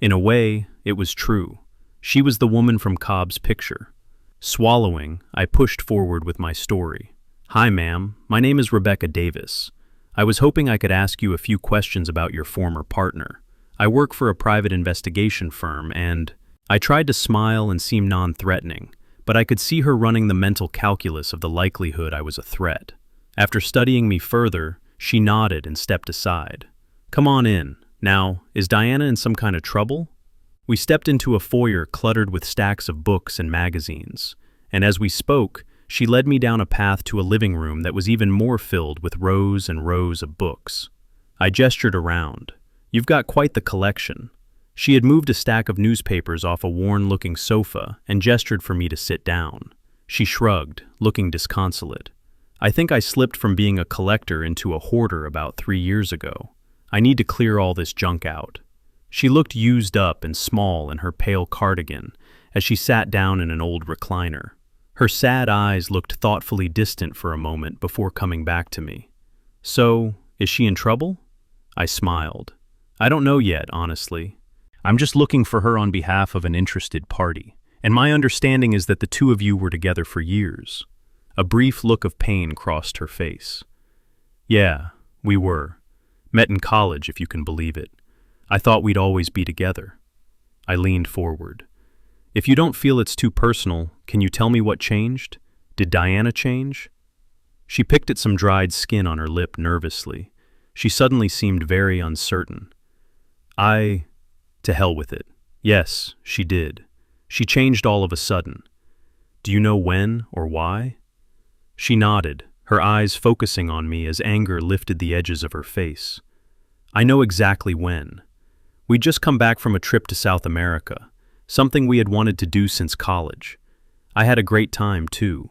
[SPEAKER 1] In a way, it was true. She was the woman from Cobb's picture. Swallowing, I pushed forward with my story. "Hi, ma'am. My name is Rebecca Davis. I was hoping I could ask you a few questions about your former partner. I work for a private investigation firm and—" I tried to smile and seem non-threatening, but I could see her running the mental calculus of the likelihood I was a threat. After studying me further, she nodded and stepped aside. "Come on in. Now, is Diana in some kind of trouble?" We stepped into a foyer cluttered with stacks of books and magazines, and as we spoke, she led me down a path to a living room that was even more filled with rows and rows of books. I gestured around. "You've got quite the collection." She had moved a stack of newspapers off a worn-looking sofa and gestured for me to sit down. She shrugged, looking disconsolate. "I think I slipped from being a collector into a hoarder about 3 years ago. I need to clear all this junk out." She looked used up and small in her pale cardigan as she sat down in an old recliner. Her sad eyes looked thoughtfully distant for a moment before coming back to me. "So, is she in trouble?" I smiled. "I don't know yet, honestly. I'm just looking for her on behalf of an interested party, and my understanding is that the two of you were together for years." A brief look of pain crossed her face. "Yeah, we were. Met in college, if you can believe it. I thought we'd always be together." I leaned forward. "If you don't feel it's too personal, can you tell me what changed? Did Diana change?" She picked at some dried skin on her lip nervously. She suddenly seemed very uncertain. To hell with it. Yes, she did. She changed all of a sudden. Do you know when or why?" She nodded, her eyes focusing on me as anger lifted the edges of her face. "I know exactly when. We'd just come back from a trip to South America, something we had wanted to do since college. I had a great time, too.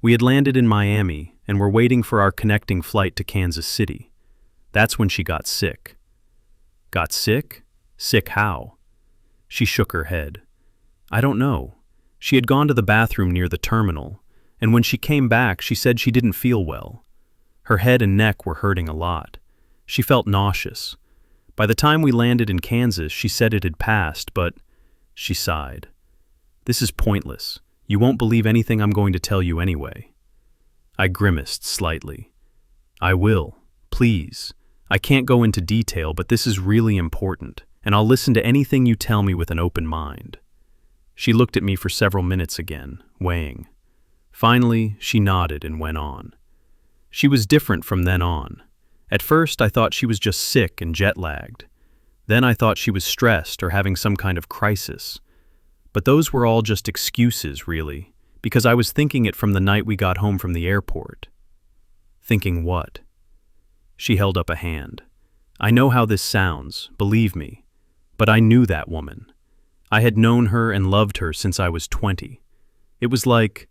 [SPEAKER 1] We had landed in Miami and were waiting for our connecting flight to Kansas City. That's when she got sick." "Got sick? Sick how?" She shook her head. "I don't know. She had gone to the bathroom near the terminal, and when she came back, she said she didn't feel well. Her head and neck were hurting a lot. She felt nauseous. By the time we landed in Kansas, she said it had passed, but—" She sighed. "This is pointless. You won't believe anything I'm going to tell you anyway." I grimaced slightly. "I will. Please. I can't go into detail, but this is really important, and I'll listen to anything you tell me with an open mind." She looked at me for several minutes again, weighing. Finally, she nodded and went on. "She was different from then on. At first, I thought she was just sick and jet-lagged. Then I thought she was stressed or having some kind of crisis. But those were all just excuses, really, because I was thinking it from the night we got home from the airport." "Thinking what?" She held up a hand. "I know how this sounds, believe me, but I knew that woman. I had known her and loved her since I was 20. It was like,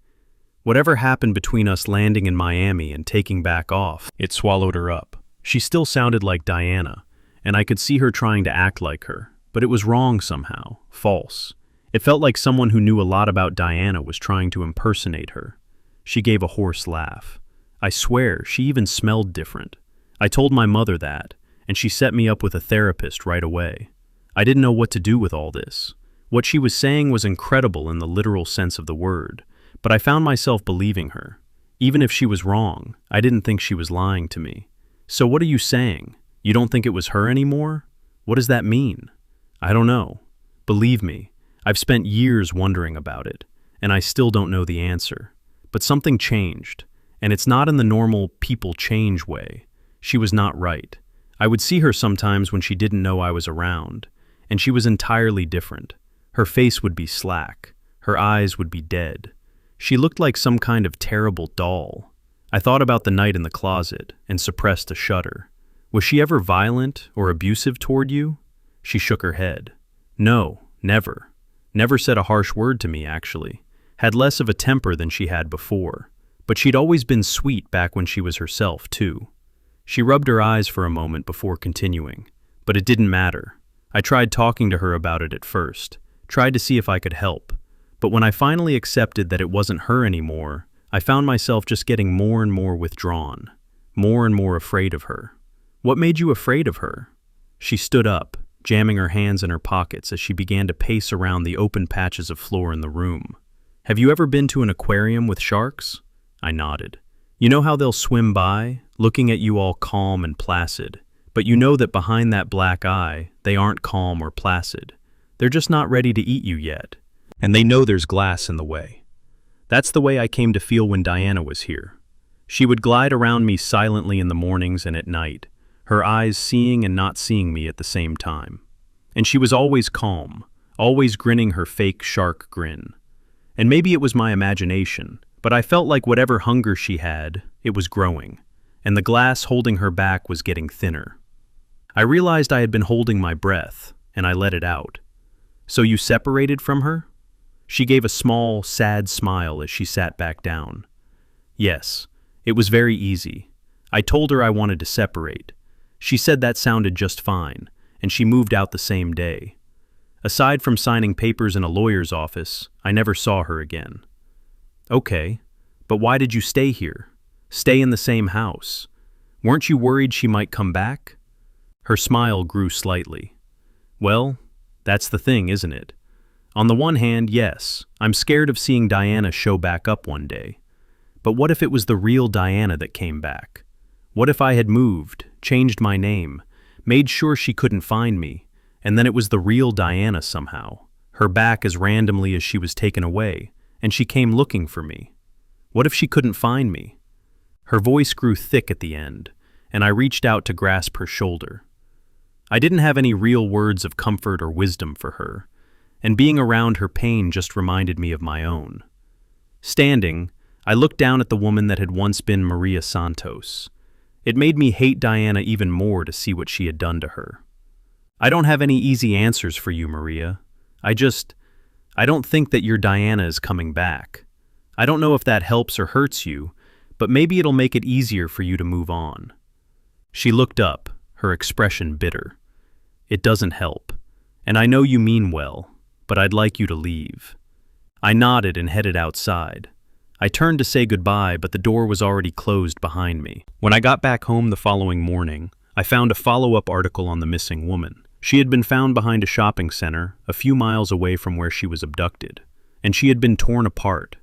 [SPEAKER 1] whatever happened between us landing in Miami and taking back off, it swallowed her up. She still sounded like Diana, and I could see her trying to act like her, but it was wrong somehow, false. It felt like someone who knew a lot about Diana was trying to impersonate her." She gave a hoarse laugh. "I swear, she even smelled different. I told my mother that, and she set me up with a therapist right away. I didn't know what to do with all this. What she was saying was incredible in the literal sense of the word, but I found myself believing her. Even if she was wrong, I didn't think she was lying to me. So what are you saying? You don't think it was her anymore? What does that mean? I don't know. Believe me, I've spent years wondering about it, and I still don't know the answer. But something changed, and it's not in the normal people change way. She was not right. I would see her sometimes when she didn't know I was around, and she was entirely different. Her face would be slack. Her eyes would be dead. She looked like some kind of terrible doll. I thought about the night in the closet and suppressed a shudder. Was she ever violent or abusive toward you? She shook her head. No, never. Never said a harsh word to me, actually. Had less of a temper than she had before. But she'd always been sweet back when she was herself, too. She rubbed her eyes for a moment before continuing. But it didn't matter. I tried talking to her about it at first. Tried to see if I could help. But when I finally accepted that it wasn't her anymore, I found myself just getting more and more withdrawn. More and more afraid of her. What made you afraid of her? She stood up, jamming her hands in her pockets as she began to pace around the open patches of floor in the room. Have you ever been to an aquarium with sharks? I nodded. You know how they'll swim by, looking at you all calm and placid, but you know that behind that black eye, they aren't calm or placid. They're just not ready to eat you yet, and they know there's glass in the way. That's the way I came to feel when Diana was here. She would glide around me silently in the mornings and at night, her eyes seeing and not seeing me at the same time. And she was always calm, always grinning her fake shark grin. And maybe it was my imagination, but I felt like whatever hunger she had, it was growing, and the glass holding her back was getting thinner. I realized I had been holding my breath, and I let it out. So you separated from her? She gave a small, sad smile as she sat back down. Yes, it was very easy. I told her I wanted to separate. She said that sounded just fine, and she moved out the same day. Aside from signing papers in a lawyer's office, I never saw her again. Okay, but why did you stay here? Stay in the same house? Weren't you worried she might come back? Her smile grew slightly. Well, that's the thing, isn't it? On the one hand, yes, I'm scared of seeing Diana show back up one day. But what if it was the real Diana that came back? What if I had moved, changed my name, made sure she couldn't find me, and then it was the real Diana somehow, her back as randomly as she was taken away, and she came looking for me? What if she couldn't find me? Her voice grew thick at the end, and I reached out to grasp her shoulder. I didn't have any real words of comfort or wisdom for her, and being around her pain just reminded me of my own. Standing, I looked down at the woman that had once been Maria Santos. It made me hate Diana even more to see what she had done to her. I don't have any easy answers for you, Maria. I don't think that your Diana is coming back. I don't know if that helps or hurts you, but maybe it'll make it easier for you to move on. She looked up, her expression bitter. It doesn't help, and I know you mean well, but I'd like you to leave. I nodded and headed outside. I turned to say goodbye, but the door was already closed behind me. When I got back home the following morning, I found a follow-up article on the missing woman. She had been found behind a shopping center, a few miles away from where she was abducted, and she had been torn apart.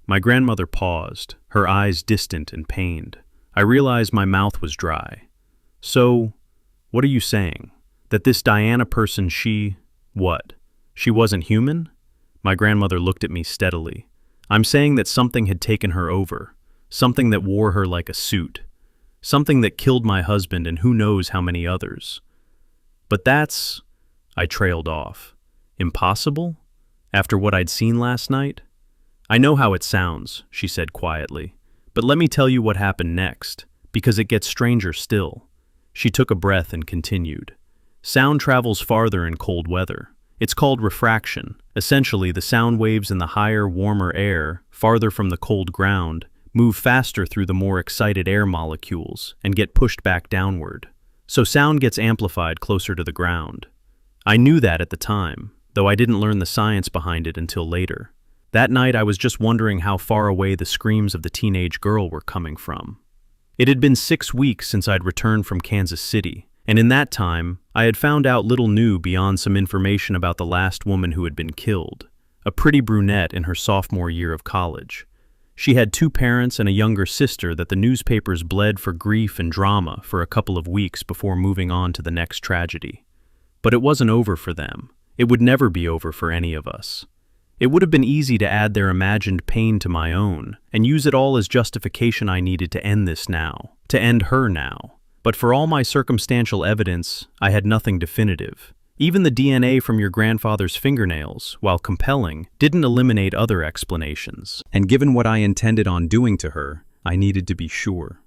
[SPEAKER 1] My grandmother paused, her eyes distant and pained. I realized my mouth was dry. So, what are you saying? That this Diana person, what? She wasn't human? My grandmother looked at me steadily. I'm saying that something had taken her over, something that wore her like a suit, something that killed my husband and who knows how many others. But that's, I trailed off. Impossible? After what I'd seen last night? I know how it sounds, she said quietly, but let me tell you what happened next, because it gets stranger still. She took a breath and continued. Sound travels farther in cold weather. It's called refraction. Essentially, the sound waves in the higher, warmer air, farther from the cold ground, move faster through the more excited air molecules and get pushed back downward. So sound gets amplified closer to the ground. I knew that at the time, though I didn't learn the science behind it until later. That night I was just wondering how far away the screams of the teenage girl were coming from. It had been 6 weeks since I'd returned from Kansas City, And in that time, I had found out little new beyond some information about the last woman who had been killed, a pretty brunette in her sophomore year of college. She had 2 parents and a younger sister that the newspapers bled for grief and drama for a couple of weeks before moving on to the next tragedy. But it wasn't over for them. It would never be over for any of us. It would have been easy to add their imagined pain to my own and use it all as justification I needed to end this now, to end her now. But for all my circumstantial evidence, I had nothing definitive. Even the DNA from your grandfather's fingernails, while compelling, didn't eliminate other explanations. And given what I intended on doing to her, I needed to be sure.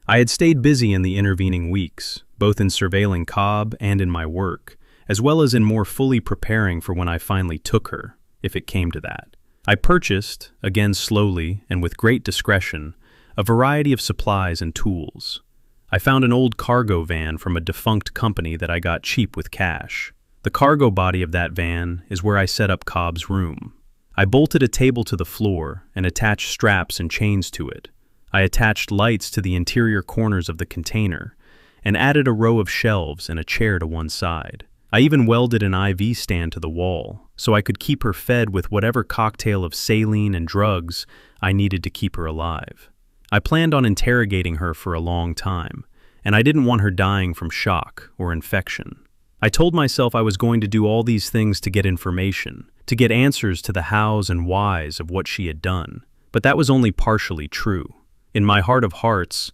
[SPEAKER 1] I had stayed busy in the intervening weeks, both in surveilling Cobb and in my work, as well as in more fully preparing for when I finally took her, if it came to that. I purchased, again slowly and with great discretion, a variety of supplies and tools. I found an old cargo van from a defunct company that I got cheap with cash. The cargo body of that van is where I set up Cobb's room. I bolted a table to the floor and attached straps and chains to it. I attached lights to the interior corners of the container and added a row of shelves and a chair to one side. I even welded an IV stand to the wall so I could keep her fed with whatever cocktail of saline and drugs I needed to keep her alive. I planned on interrogating her for a long time, and I didn't want her dying from shock or infection. I told myself I was going to do all these things to get information, to get answers to the hows and whys of what she had done. But that was only partially true. In my heart of hearts,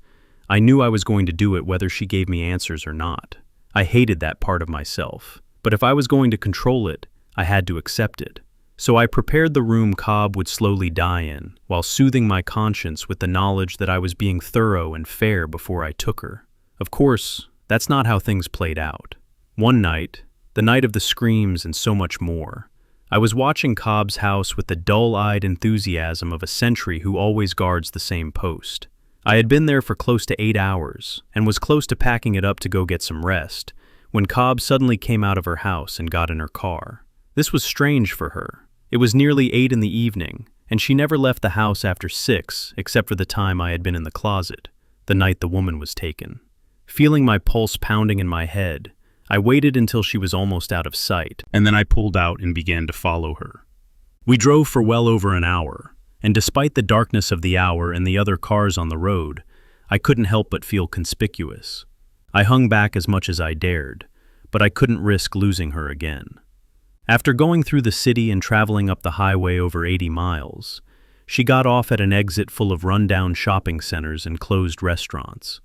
[SPEAKER 1] I knew I was going to do it whether she gave me answers or not. I hated that part of myself, but if I was going to control it, I had to accept it. So I prepared the room Cobb would slowly die in, while soothing my conscience with the knowledge that I was being thorough and fair before I took her. Of course, that's not how things played out. One night, the night of the screams and so much more, I was watching Cobb's house with the dull-eyed enthusiasm of a sentry who always guards the same post. I had been there for close to 8 hours, and was close to packing it up to go get some rest, when Cobb suddenly came out of her house and got in her car. This was strange for her. It was nearly 8 in the evening, and she never left the house after 6 except for the time I had been in the closet, the night the woman was taken. Feeling my pulse pounding in my head, I waited until she was almost out of sight, and then I pulled out and began to follow her. We drove for well over an hour, and despite the darkness of the hour and the other cars on the road, I couldn't help but feel conspicuous. I hung back as much as I dared, but I couldn't risk losing her again. After going through the city and traveling up the highway over 80 miles, she got off at an exit full of rundown shopping centers and closed restaurants.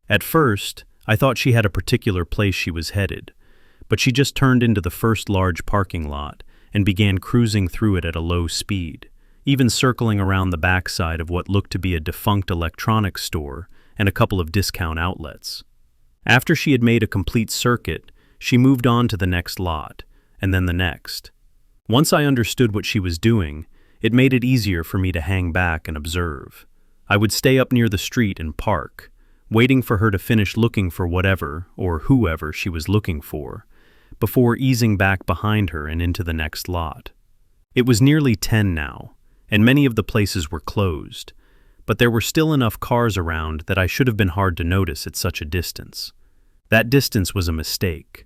[SPEAKER 1] At first, I thought she had a particular place she was headed, but she just turned into the first large parking lot and began cruising through it at a low speed, even circling around the backside of what looked to be a defunct electronics store and a couple of discount outlets. After she had made a complete circuit, she moved on to the next lot, and then the next. Once I understood what she was doing, it made it easier for me to hang back and observe. I would stay up near the street and park, waiting for her to finish looking for whatever or whoever she was looking for, before easing back behind her and into the next lot. It was nearly 10 now, and many of the places were closed, but there were still enough cars around that I should have been hard to notice at such a distance. That distance was a mistake.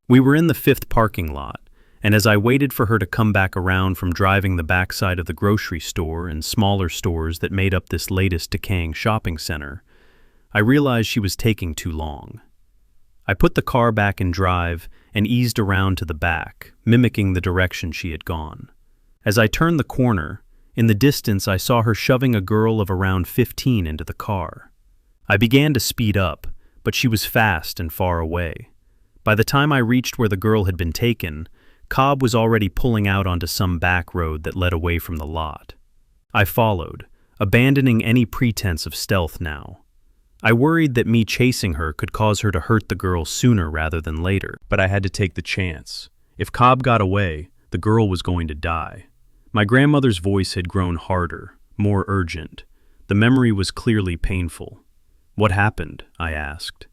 [SPEAKER 1] We were in the 5th parking lot, and as I waited for her to come back around from driving the backside of the grocery store and smaller stores that made up this latest decaying shopping center, I realized she was taking too long. I put the car back in drive and eased around to the back, mimicking the direction she had gone. As I turned the corner, in the distance I saw her shoving a girl of around 15 into the car. I began to speed up, but she was fast and far away. By the time I reached where the girl had been taken, Cobb was already pulling out onto some back road that led away from the lot. I followed, abandoning any pretense of stealth now. I worried that me chasing her could cause her to hurt the girl sooner rather than later, but I had to take the chance. If Cobb got away, the girl was going to die. My grandmother's voice had grown harder, more urgent. The memory was clearly painful. "What happened?" I asked.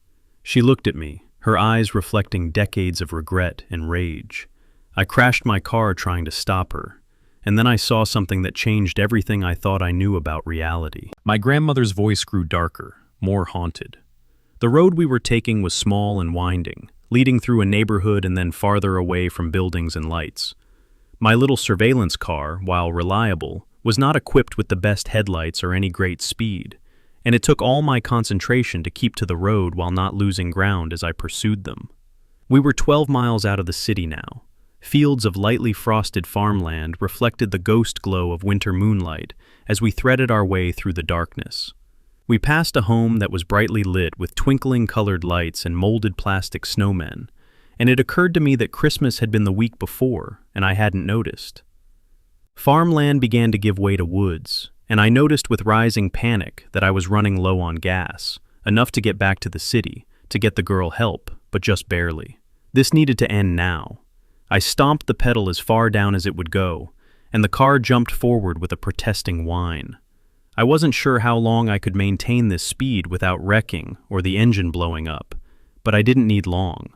[SPEAKER 1] She looked at me, her eyes reflecting decades of regret and rage. I crashed my car trying to stop her, and then I saw something that changed everything I thought I knew about reality. My grandmother's voice grew darker, more haunted. The road we were taking was small and winding, leading through a neighborhood and then farther away from buildings and lights. My little surveillance car, while reliable, was not equipped with the best headlights or any great speed, and it took all my concentration to keep to the road while not losing ground as I pursued them. We were 12 miles out of the city now. Fields of lightly frosted farmland reflected the ghost glow of winter moonlight as we threaded our way through the darkness. We passed a home that was brightly lit with twinkling colored lights and molded plastic snowmen, and it occurred to me that Christmas had been the week before, and I hadn't noticed. Farmland began to give way to woods, and I noticed with rising panic that I was running low on gas, enough to get back to the city, to get the girl help, but just barely. This needed to end now. I stomped the pedal as far down as it would go, and the car jumped forward with a protesting whine. I wasn't sure how long I could maintain this speed without wrecking or the engine blowing up, but I didn't need long.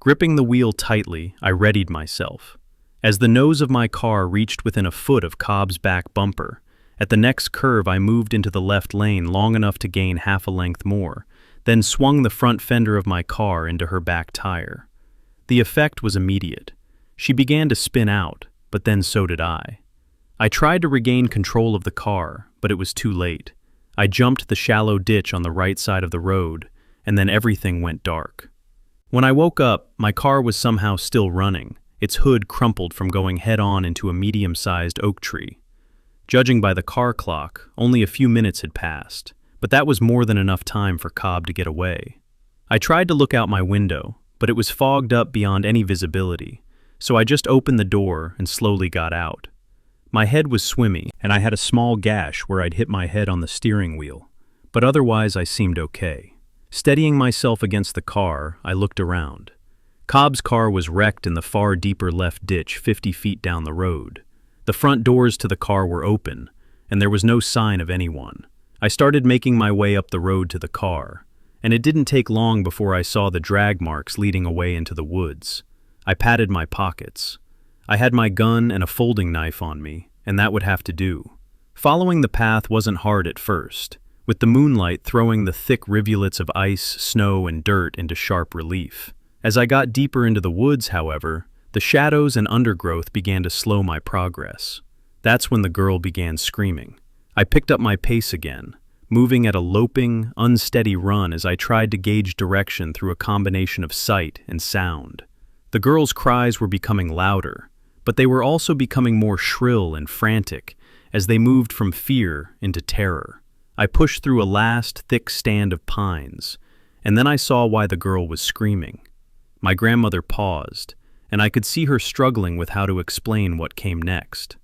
[SPEAKER 1] Gripping the wheel tightly, I readied myself. As the nose of my car reached within a foot of Cobb's back bumper, at the next curve I moved into the left lane long enough to gain half a length more, then swung the front fender of my car into her back tire. The effect was immediate. She began to spin out, but then so did I. I tried to regain control of the car, but it was too late. I jumped the shallow ditch on the right side of the road, and then everything went dark. When I woke up, my car was somehow still running, its hood crumpled from going head-on into a medium-sized oak tree. Judging by the car clock, only a few minutes had passed, but that was more than enough time for Cobb to get away. I tried to look out my window, but it was fogged up beyond any visibility, so I just opened the door and slowly got out. My head was swimmy, and I had a small gash where I'd hit my head on the steering wheel, but otherwise I seemed okay. Steadying myself against the car, I looked around. Cobb's car was wrecked in the far deeper left ditch 50 feet down the road. The front doors to the car were open, and there was no sign of anyone. I started making my way up the road to the car, and it didn't take long before I saw the drag marks leading away into the woods. I patted my pockets. I had my gun and a folding knife on me, and that would have to do. Following the path wasn't hard at first, with the moonlight throwing the thick rivulets of ice, snow, and dirt into sharp relief. As I got deeper into the woods, however, the shadows and undergrowth began to slow my progress. That's when the girl began screaming. I picked up my pace again, moving at a loping, unsteady run as I tried to gauge direction through a combination of sight and sound. The girl's cries were becoming louder, but they were also becoming more shrill and frantic as they moved from fear into terror. I pushed through a last thick stand of pines, and then I saw why the girl was screaming. My grandmother paused, and I could see her struggling with how to explain what came next.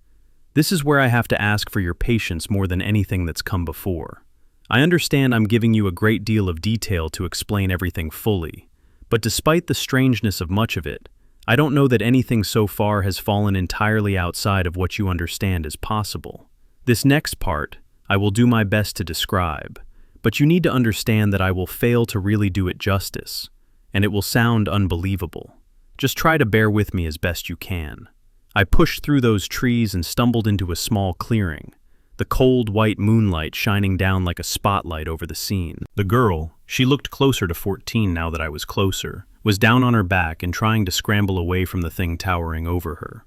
[SPEAKER 1] This is where I have to ask for your patience more than anything that's come before. I understand I'm giving you a great deal of detail to explain everything fully, but despite the strangeness of much of it, I don't know that anything so far has fallen entirely outside of what you understand is possible. This next part, I will do my best to describe, but you need to understand that I will fail to really do it justice, and it will sound unbelievable. Just try to bear with me as best you can. I pushed through those trees and stumbled into a small clearing, the cold white moonlight shining down like a spotlight over the scene. The girl, she looked closer to 14 now that I was closer, was down on her back and trying to scramble away from the thing towering over her.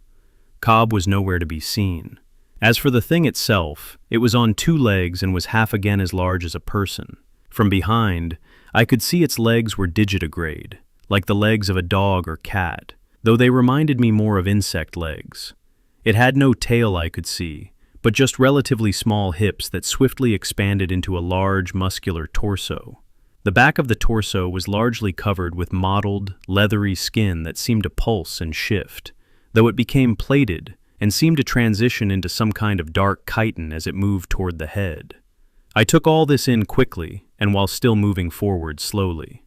[SPEAKER 1] Cobb was nowhere to be seen. As for the thing itself, it was on 2 legs and was half again as large as a person. From behind, I could see its legs were digitigrade, like the legs of a dog or cat, though they reminded me more of insect legs. It had no tail I could see, but just relatively small hips that swiftly expanded into a large, muscular torso. The back of the torso was largely covered with mottled, leathery skin that seemed to pulse and shift, though it became plated and seemed to transition into some kind of dark chitin as it moved toward the head. I took all this in quickly, and while still moving forward slowly.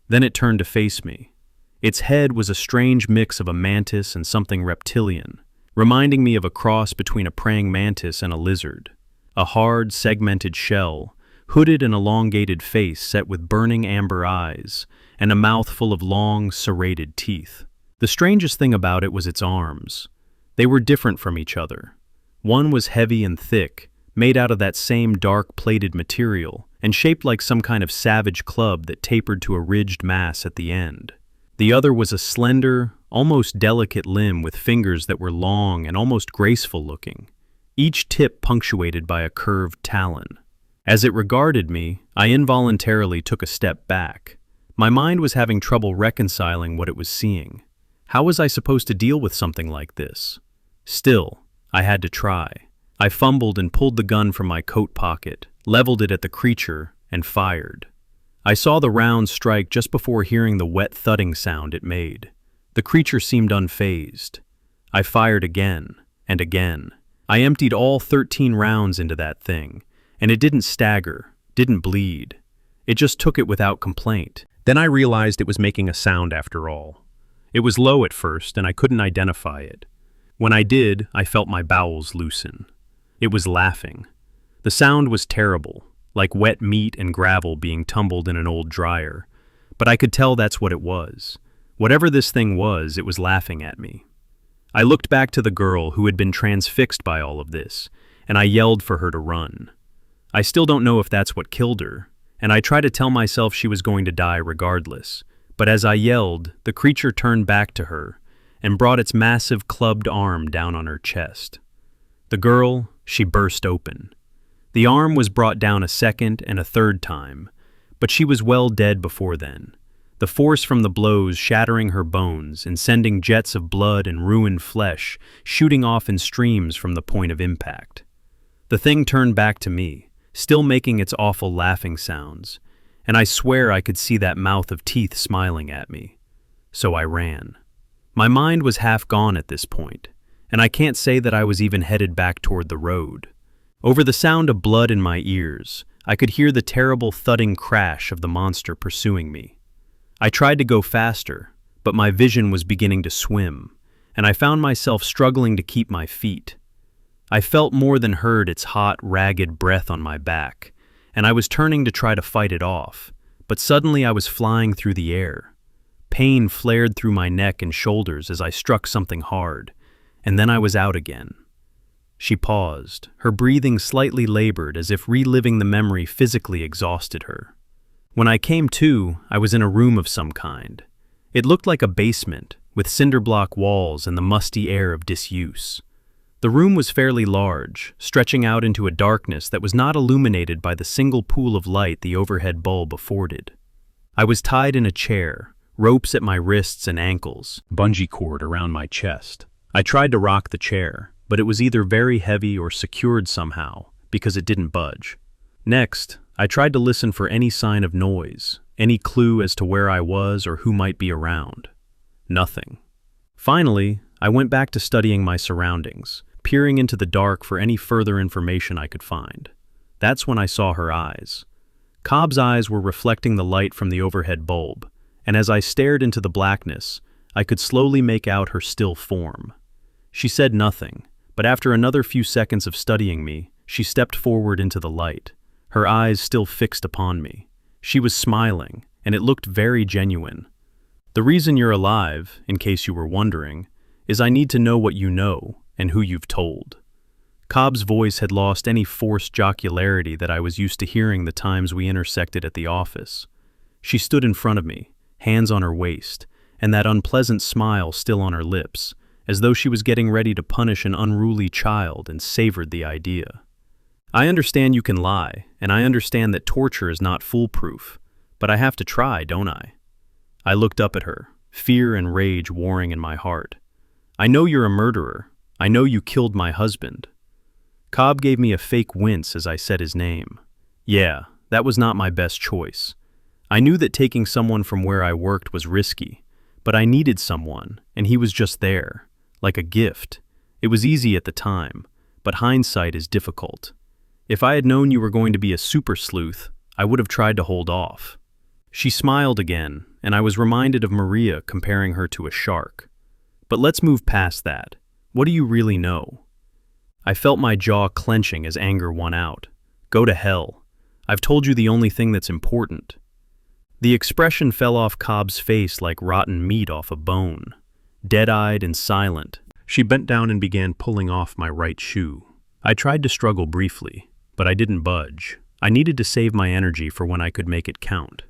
[SPEAKER 1] Then it turned to face me. Its head was a strange mix of a mantis and something reptilian, reminding me of a cross between a praying mantis and a lizard. A hard, segmented shell, hooded and elongated face set with burning amber eyes, and a mouth full of long, serrated teeth. The strangest thing about it was its arms. They were different from each other. One was heavy and thick, made out of that same dark plated material, and shaped like some kind of savage club that tapered to a ridged mass at the end. The other was a slender, almost delicate limb with fingers that were long and almost graceful looking, each tip punctuated by a curved talon. As it regarded me, I involuntarily took a step back. My mind was having trouble reconciling what it was seeing. How was I supposed to deal with something like this? Still, I had to try. I fumbled and pulled the gun from my coat pocket, leveled it at the creature, and fired. I saw the round strike just before hearing the wet thudding sound it made. The creature seemed unfazed. I fired again and again. I emptied all 13 rounds into that thing, and it didn't stagger, didn't bleed. It just took it without complaint. Then I realized it was making a sound after all. It was low at first, and I couldn't identify it. When I did, I felt my bowels loosen. It was laughing. The sound was terrible, like wet meat and gravel being tumbled in an old dryer. But I could tell that's what it was. Whatever this thing was, it was laughing at me. I looked back to the girl who had been transfixed by all of this, and I yelled for her to run. I still don't know if that's what killed her, and I tried to tell myself she was going to die regardless. But as I yelled, the creature turned back to her and brought its massive clubbed arm down on her chest. The girl, she burst open. The arm was brought down a second and a third time, but she was well dead before then, the force from the blows shattering her bones and sending jets of blood and ruined flesh shooting off in streams from the point of impact. The thing turned back to me, still making its awful laughing sounds, and I swear I could see that mouth of teeth smiling at me. So I ran. My mind was half gone at this point, and I can't say that I was even headed back toward the road. Over the sound of blood in my ears, I could hear the terrible thudding crash of the monster pursuing me. I tried to go faster, but my vision was beginning to swim, and I found myself struggling to keep my feet. I felt more than heard its hot, ragged breath on my back, and I was turning to try to fight it off, but suddenly I was flying through the air. Pain flared through my neck and shoulders as I struck something hard, and then I was out again. She paused, her breathing slightly labored as if reliving the memory physically exhausted her. When I came to, I was in a room of some kind. It looked like a basement, with cinder block walls and the musty air of disuse. The room was fairly large, stretching out into a darkness that was not illuminated by the single pool of light the overhead bulb afforded. I was tied in a chair, ropes at my wrists and ankles, bungee cord around my chest. I tried to rock the chair, but it was either very heavy or secured somehow, because it didn't budge. Next, I tried to listen for any sign of noise, any clue as to where I was or who might be around. Nothing. Finally, I went back to studying my surroundings, peering into the dark for any further information I could find. That's when I saw her eyes. Cobb's eyes were reflecting the light from the overhead bulb, and as I stared into the blackness, I could slowly make out her still form. She said nothing, but after another few seconds of studying me, she stepped forward into the light, her eyes still fixed upon me. She was smiling, and it looked very genuine. The reason you're alive, in case you were wondering, is I need to know what you know and who you've told. Cobb's voice had lost any forced jocularity that I was used to hearing the times we intersected at the office. She stood in front of me, hands on her waist, and that unpleasant smile still on her lips, as though she was getting ready to punish an unruly child and savored the idea. I understand you can lie, and I understand that torture is not foolproof, but I have to try, don't I? I looked up at her, fear and rage warring in my heart. I know you're a murderer. I know you killed my husband. Cobb gave me a fake wince as I said his name. Yeah, that was not my best choice. I knew that taking someone from where I worked was risky, but I needed someone, and he was just there, like a gift. It was easy at the time, but hindsight is difficult. If I had known you were going to be a super sleuth, I would have tried to hold off. She smiled again, and I was reminded of Maria comparing her to a shark. But let's move past that. What do you really know? I felt my jaw clenching as anger won out. Go to hell. I've told you the only thing that's important. The expression fell off Cobb's face like rotten meat off a bone. Dead-eyed and silent, she bent down and began pulling off my right shoe. I tried to struggle briefly, but I didn't budge. I needed to save my energy for when I could make it count.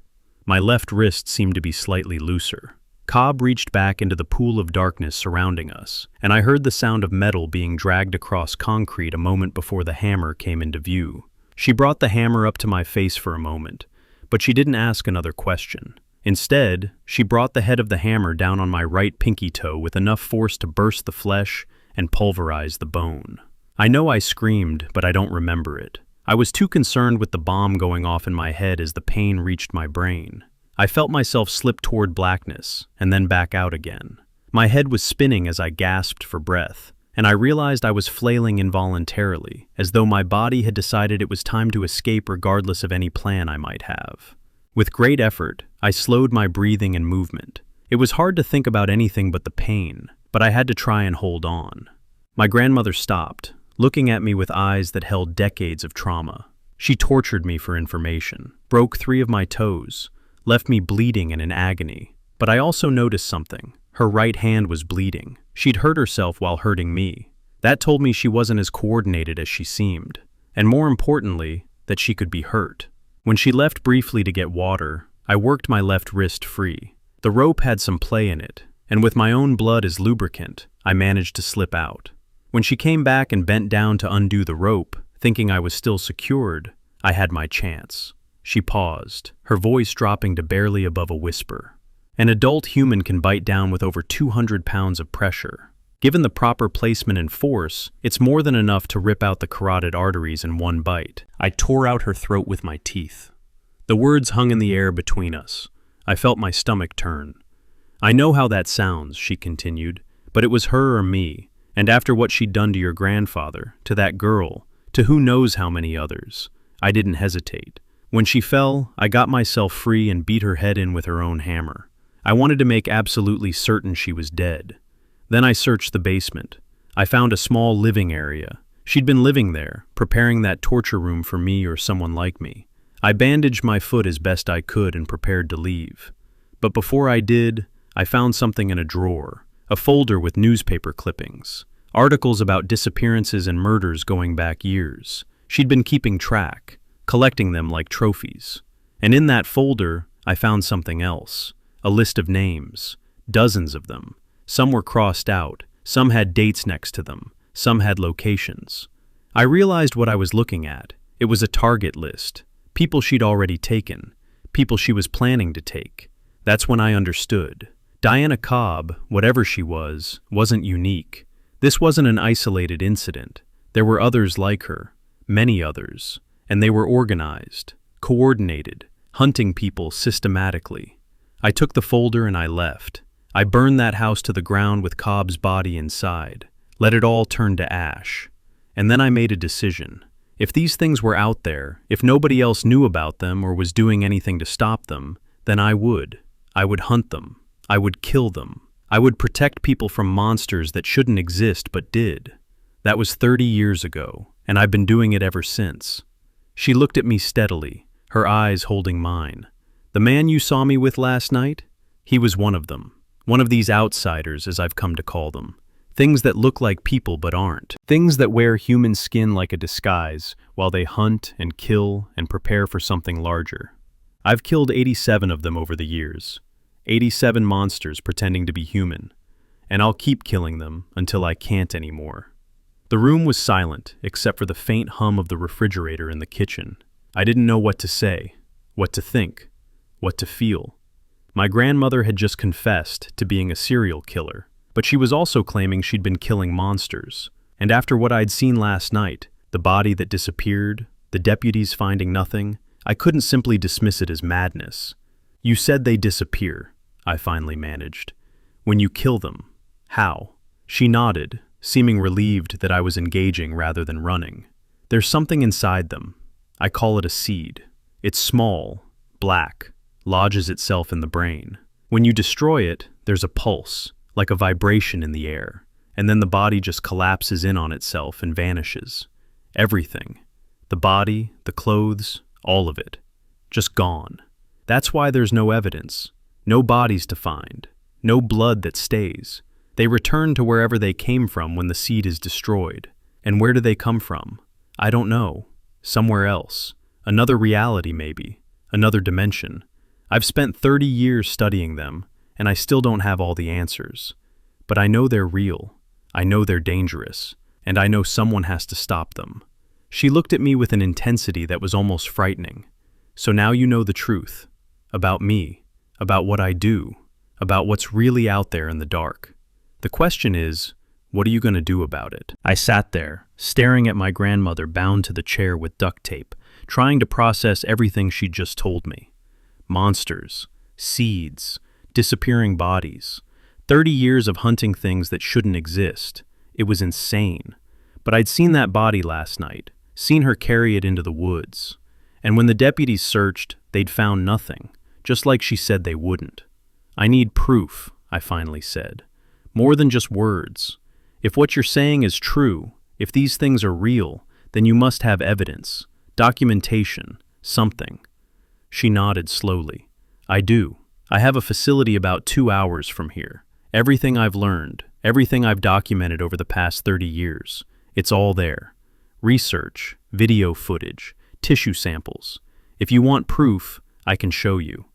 [SPEAKER 1] My left wrist seemed to be slightly looser. Cobb reached back into the pool of darkness surrounding us, and I heard the sound of metal being dragged across concrete a moment before the hammer came into view. She brought the hammer up to my face for a moment, but she didn't ask another question. Instead, she brought the head of the hammer down on my right pinky toe with enough force to burst the flesh and pulverize the bone. I know I screamed, but I don't remember it. I was too concerned with the bomb going off in my head as the pain reached my brain. I felt myself slip toward blackness and then back out again. My head was spinning as I gasped for breath, and I realized I was flailing involuntarily, as though my body had decided it was time to escape regardless of any plan I might have. With great effort, I slowed my breathing and movement. It was hard to think about anything but the pain, but I had to try and hold on. My grandmother stopped, looking at me with eyes that held decades of trauma. She tortured me for information, broke 3 of my toes, left me bleeding and in agony. But I also noticed something. Her right hand was bleeding. She'd hurt herself while hurting me. That told me she wasn't as coordinated as she seemed, and more importantly, that she could be hurt. When she left briefly to get water, I worked my left wrist free. The rope had some play in it, and with my own blood as lubricant, I managed to slip out. When she came back and bent down to undo the rope, thinking I was still secured, I had my chance. She paused, her voice dropping to barely above a whisper. An adult human can bite down with over 200 pounds of pressure. Given the proper placement and force, it's more than enough to rip out the carotid arteries in one bite. I tore out her throat with my teeth. The words hung in the air between us. I felt my stomach turn. "I know how that sounds," she continued, "but it was her or me, and after what she'd done to your grandfather, to that girl, to who knows how many others, I didn't hesitate. When she fell, I got myself free and beat her head in with her own hammer. I wanted to make absolutely certain she was dead. Then I searched the basement. I found a small living area. She'd been living there, preparing that torture room for me or someone like me. I bandaged my foot as best I could and prepared to leave. But before I did, I found something in a drawer, a folder with newspaper clippings, articles about disappearances and murders going back years. She'd been keeping track, collecting them like trophies. And in that folder, I found something else, a list of names, dozens of them. Some were crossed out, some had dates next to them, some had locations. I realized what I was looking at. It was a target list, people she'd already taken, people she was planning to take. That's when I understood. Diana Cobb, whatever she was, wasn't unique. This wasn't an isolated incident. There were others like her, many others, and they were organized, coordinated, hunting people systematically. I took the folder and I left. I burned that house to the ground with Cobb's body inside, let it all turn to ash. And then I made a decision. If these things were out there, if nobody else knew about them or was doing anything to stop them, then I would. I would hunt them. I would kill them. I would protect people from monsters that shouldn't exist but did. That was 30 years ago, and I've been doing it ever since. She looked at me steadily, her eyes holding mine. The man you saw me with last night? He was one of them. One of these outsiders, as I've come to call them. Things that look like people but aren't. Things that wear human skin like a disguise while they hunt and kill and prepare for something larger. I've killed 87 of them over the years. 87 monsters pretending to be human. And I'll keep killing them until I can't anymore. The room was silent except for the faint hum of the refrigerator in the kitchen. I didn't know what to say, what to think, what to feel. My grandmother had just confessed to being a serial killer, but she was also claiming she'd been killing monsters. And after what I'd seen last night, the body that disappeared, the deputies finding nothing, I couldn't simply dismiss it as madness. "You said they disappear," I finally managed. "When you kill them, how?" She nodded, seeming relieved that I was engaging rather than running. "There's something inside them. I call it a seed. It's small, black, lodges itself in the brain. When you destroy it, there's a pulse, like a vibration in the air, and then the body just collapses in on itself and vanishes. Everything. The body, the clothes, all of it. Just gone. That's why there's no evidence, no bodies to find, no blood that stays. They return to wherever they came from when the seed is destroyed. And where do they come from? I don't know. Somewhere else. Another reality, maybe. Another dimension. I've spent 30 years studying them, and I still don't have all the answers. But I know they're real. I know they're dangerous. And I know someone has to stop them. She looked at me with an intensity that was almost frightening. So now you know the truth. About me. About what I do. About what's really out there in the dark. The question is, what are you going to do about it? I sat there, staring at my grandmother bound to the chair with duct tape, trying to process everything she'd just told me. Monsters, seeds, disappearing bodies, 30 years of hunting things that shouldn't exist. It was insane. But I'd seen that body last night, seen her carry it into the woods. And when the deputies searched, they'd found nothing, just like she said they wouldn't. I need proof, I finally said. More than just words. If what you're saying is true, if these things are real, then you must have evidence, documentation, something. She nodded slowly. I do. I have a facility about 2 hours from here. Everything I've learned, everything I've documented over the past 30 years, it's all there. Research, video footage, tissue samples. If you want proof, I can show you.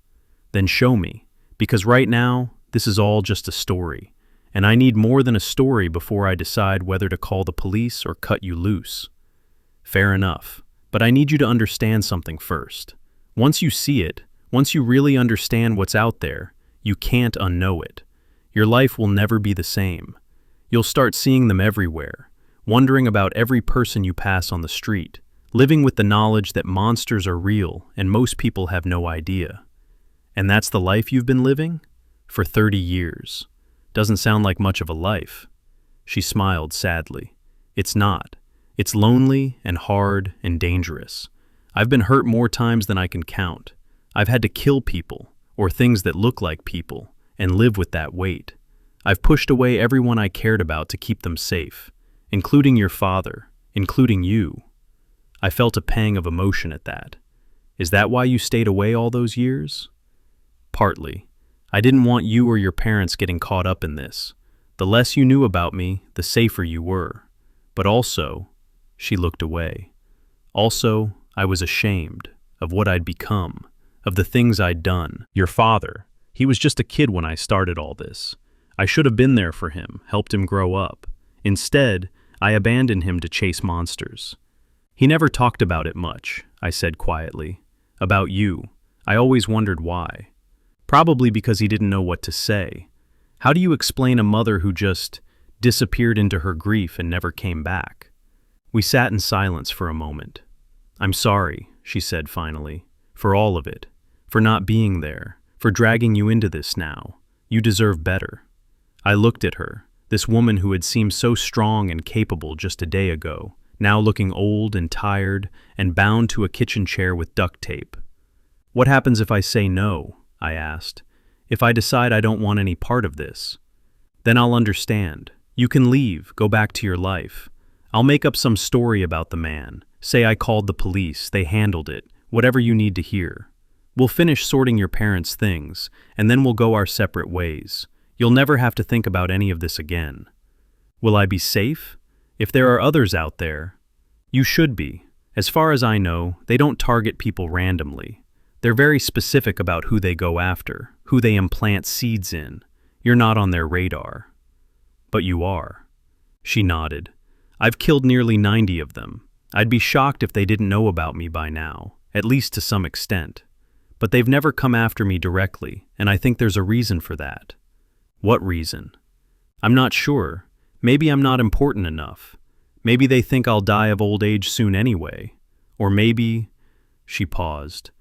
[SPEAKER 1] Then show me, because right now, this is all just a story. And I need more than a story before I decide whether to call the police or cut you loose. Fair enough, but I need you to understand something first. Once you see it, once you really understand what's out there, you can't unknow it. Your life will never be the same. You'll start seeing them everywhere, wondering about every person you pass on the street, living with the knowledge that monsters are real and most people have no idea. And that's the life you've been living? For 30 years. Doesn't sound like much of a life. She smiled sadly. It's not. It's lonely and hard and dangerous. I've been hurt more times than I can count. I've had to kill people, or things that look like people, and live with that weight. I've pushed away everyone I cared about to keep them safe, including your father, including you. I felt a pang of emotion at that. Is that why you stayed away all those years? Partly. I didn't want you or your parents getting caught up in this. The less you knew about me, the safer you were. But also, she looked away. Also, I was ashamed of what I'd become, of the things I'd done. Your father, he was just a kid when I started all this. I should have been there for him, helped him grow up. Instead, I abandoned him to chase monsters. He never talked about it much, I said quietly. About you. I always wondered why. Probably because he didn't know what to say. How do you explain a mother who just disappeared into her grief and never came back? We sat in silence for a moment. I'm sorry, she said finally, for all of it, for not being there, for dragging you into this now. You deserve better. I looked at her, this woman who had seemed so strong and capable just a day ago, now looking old and tired and bound to a kitchen chair with duct tape. What happens if I say no? I asked. If I decide I don't want any part of this? Then I'll understand. You can leave, go back to your life. I'll make up some story about the man. Say I called the police, they handled it, whatever you need to hear. We'll finish sorting your parents' things, and then we'll go our separate ways. You'll never have to think about any of this again. Will I be safe? If there are others out there, you should be. As far as I know, they don't target people randomly. They're very specific about who they go after, who they implant seeds in. You're not on their radar. But you are. She nodded. I've killed nearly 90 of them. I'd be shocked if they didn't know about me by now, at least to some extent. But they've never come after me directly, and I think there's a reason for that. What reason? I'm not sure. Maybe I'm not important enough. Maybe they think I'll die of old age soon anyway. Or maybe... She paused.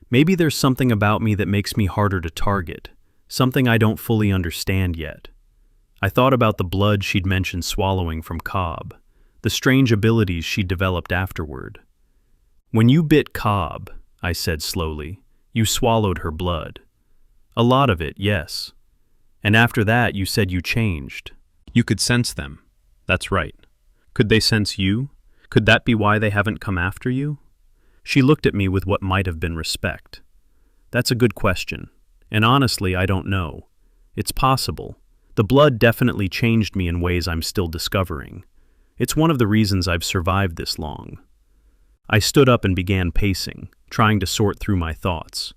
[SPEAKER 1] Maybe there's something about me that makes me harder to target, something I don't fully understand yet. I thought about the blood she'd mentioned swallowing from Cobb, the strange abilities she'd developed afterward. When you bit Cobb, I said slowly, you swallowed her blood. A lot of it, yes. And after that, you said you changed. You could sense them. That's right. Could they sense you? Could that be why they haven't come after you? She looked at me with what might have been respect. That's a good question, and honestly, I don't know. It's possible. The blood definitely changed me in ways I'm still discovering. It's one of the reasons I've survived this long. I stood up and began pacing, trying to sort through my thoughts.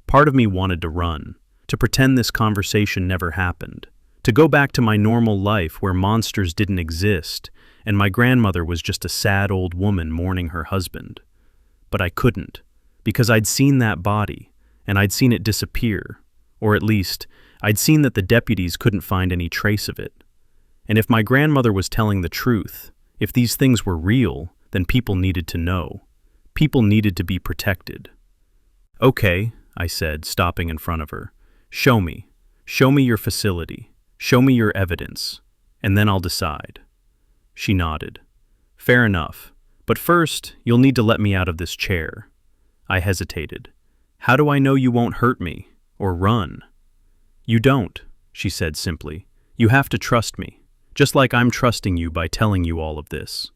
[SPEAKER 1] Part of me wanted to run, to pretend this conversation never happened, to go back to my normal life where monsters didn't exist and my grandmother was just a sad old woman mourning her husband. But I couldn't, because I'd seen that body, and I'd seen it disappear, or at least, I'd seen that the deputies couldn't find any trace of it. And if my grandmother was telling the truth, if these things were real, then people needed to know. People needed to be protected. "Okay," I said, stopping in front of her. Show me. Show me your facility. Show me your evidence, and then I'll decide." She nodded. "Fair enough. But first, you'll need to let me out of this chair." I hesitated. "How do I know you won't hurt me, or run?" "You don't," she said simply. "You have to trust me, just like I'm trusting you by telling you all of this."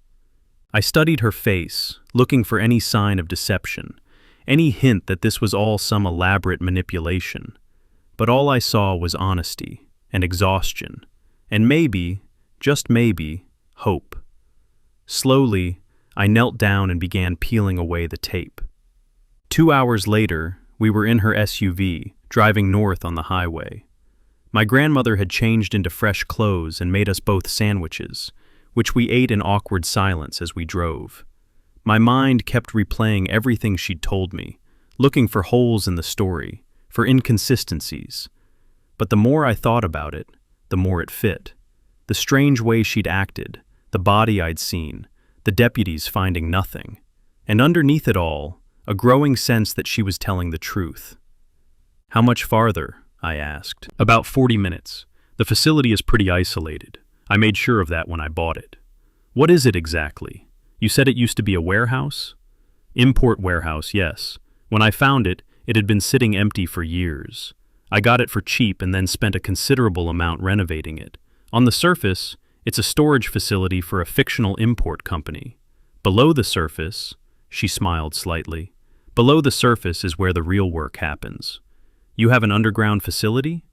[SPEAKER 1] I studied her face, looking for any sign of deception, any hint that this was all some elaborate manipulation. But all I saw was honesty and exhaustion, and maybe, just maybe, hope. Slowly, I knelt down and began peeling away the tape. 2 hours later, we were in her SUV, driving north on the highway. My grandmother had changed into fresh clothes and made us both sandwiches, which we ate in awkward silence as we drove. My mind kept replaying everything she'd told me, looking for holes in the story, for inconsistencies. But the more I thought about it, the more it fit. The strange way she'd acted, the body I'd seen, the deputies finding nothing, and underneath it all, a growing sense that she was telling the truth. "How much farther?" I asked. "About 40 minutes. The facility is pretty isolated. I made sure of that when I bought it." "What is it exactly? You said it used to be a warehouse?" "Import warehouse, yes. When I found it, it had been sitting empty for years. I got it for cheap and then spent a considerable amount renovating it. On the surface, it's a storage facility for a fictional import company. Below the surface," she smiled slightly, "below the surface is where the real work happens." "You have an underground facility?"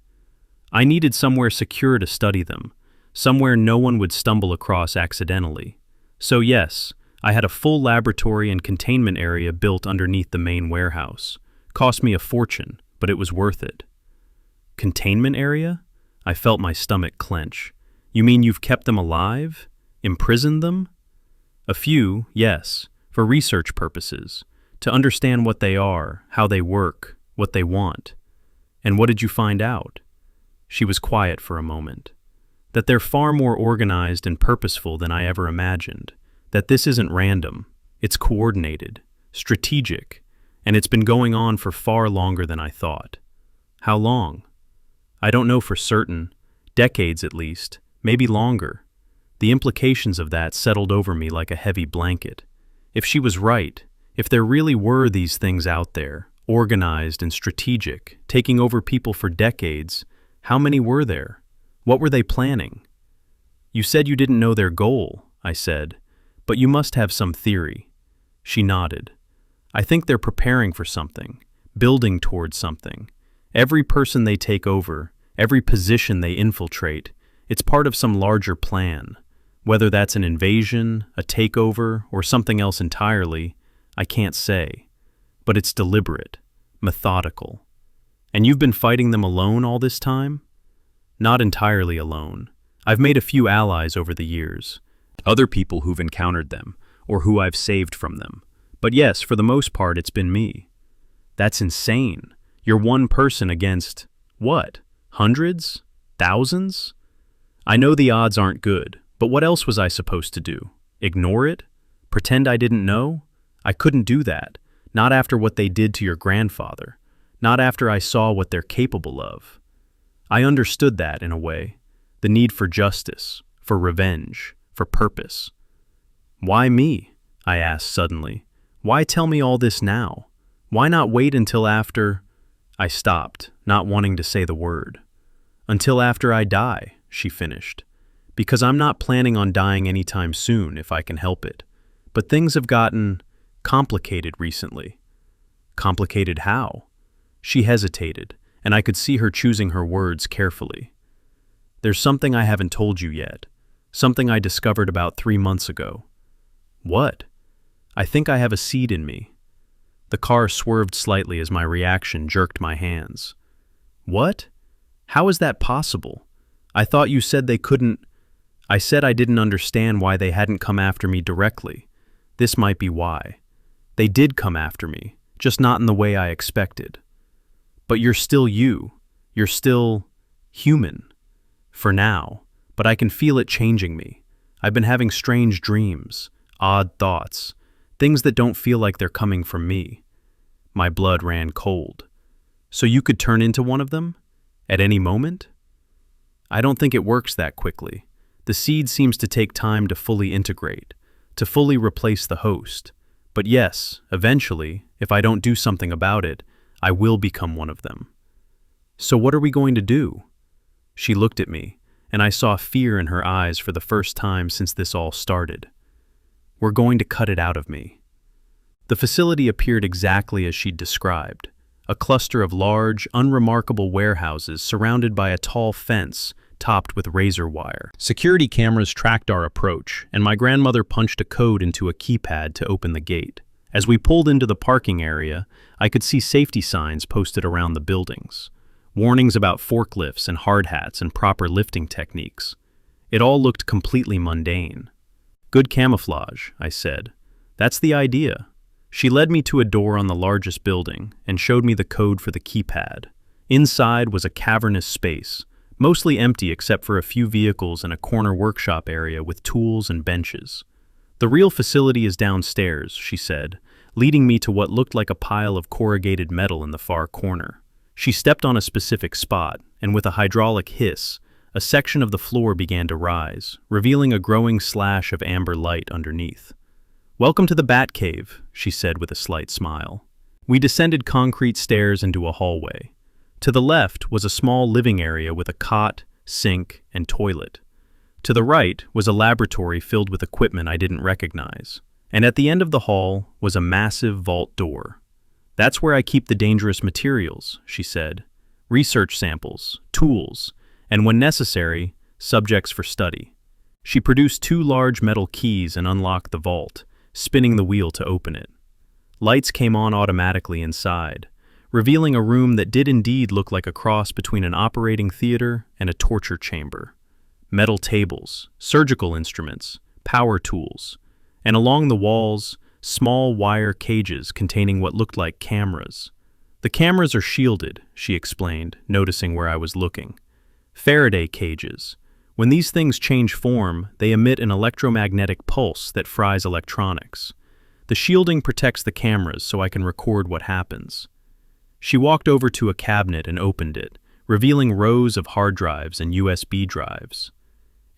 [SPEAKER 1] "I needed somewhere secure to study them, somewhere no one would stumble across accidentally. So yes, I had a full laboratory and containment area built underneath the main warehouse. Cost me a fortune, but it was worth it." "Containment area?" I felt my stomach clench. "You mean you've kept them alive? Imprisoned them?" "A few, yes, for research purposes, to understand what they are, how they work, what they want." "And what did you find out?" She was quiet for a moment. "That they're far more organized and purposeful than I ever imagined. That this isn't random, it's coordinated, strategic, and it's been going on for far longer than I thought." "How long?" "I don't know for certain. Decades at least, maybe longer." The implications of that settled over me like a heavy blanket. If she was right, if there really were these things out there, organized and strategic, taking over people for decades, how many were there? What were they planning? "You said you didn't know their goal," I said, "but you must have some theory." She nodded. "I think they're preparing for something, building towards something. Every person they take over, every position they infiltrate, it's part of some larger plan. Whether that's an invasion, a takeover, or something else entirely, I can't say. But it's deliberate, methodical. And you've been fighting them alone all this time?" "Not entirely alone. I've made a few allies over the years. Other people who've encountered them, or who I've saved from them. But yes, for the most part, it's been me." "That's insane. You're one person against, what, hundreds? Thousands?" "I know the odds aren't good, but what else was I supposed to do? Ignore it? Pretend I didn't know? I couldn't do that. Not after what they did to your grandfather. Not after I saw what they're capable of." I understood that, in a way. The need for justice, for revenge, for purpose. "Why me?" I asked suddenly. "Why tell me all this now? Why not wait until after—" I stopped, not wanting to say the word. "Until after I die," she finished. "Because I'm not planning on dying anytime soon, if I can help it. But things have gotten complicated recently." "Complicated how?" She hesitated, and I could see her choosing her words carefully. "There's something I haven't told you yet. Something I discovered about 3 months ago." "What?" I think I have a seed in me. The car swerved slightly as my reaction jerked my hands. What? How is that possible? I thought you said they couldn't. I said I didn't understand why they hadn't come after me directly. This might be why. They did come after me, just not in the way I expected. But you're still you. You're still human. For now. But I can feel it changing me. I've been having strange dreams, odd thoughts, things that don't feel like they're coming from me. My blood ran cold. So you could turn into one of them? At any moment? I don't think it works that quickly. The seed seems to take time to fully integrate, to fully replace the host. But yes, eventually, if I don't do something about it, I will become one of them. So what are we going to do? She looked at me, and I saw fear in her eyes for the first time since this all started. We're going to cut it out of me. The facility appeared exactly as she'd described, a cluster of large, unremarkable warehouses surrounded by a tall fence topped with razor wire. Security cameras tracked our approach, and my grandmother punched a code into a keypad to open the gate. As we pulled into the parking area, I could see safety signs posted around the buildings. Warnings about forklifts and hard hats and proper lifting techniques. It all looked completely mundane. Good camouflage, I said. That's the idea. She led me to a door on the largest building and showed me the code for the keypad. Inside was a cavernous space, mostly empty except for a few vehicles and a corner workshop area with tools and benches. The real facility is downstairs, she said, leading me to what looked like a pile of corrugated metal in the far corner. She stepped on a specific spot, and with a hydraulic hiss, a section of the floor began to rise, revealing a growing slash of amber light underneath. "Welcome to the Batcave," she said with a slight smile. We descended concrete stairs into a hallway. To the left was a small living area with a cot, sink, and toilet. To the right was a laboratory filled with equipment I didn't recognize. And at the end of the hall was a massive vault door. "That's where I keep the dangerous materials," she said. "Research samples, tools, and when necessary, subjects for study." She produced 2 large metal keys and unlocked the vault, spinning the wheel to open it. Lights came on automatically inside, revealing a room that did indeed look like a cross between an operating theater and a torture chamber. Metal tables, surgical instruments, power tools, and along the walls, small wire cages containing what looked like cameras. "The cameras are shielded," she explained, noticing where I was looking. "Faraday cages. When these things change form, they emit an electromagnetic pulse that fries electronics. The shielding protects the cameras so I can record what happens." She walked over to a cabinet and opened it, revealing rows of hard drives and USB drives.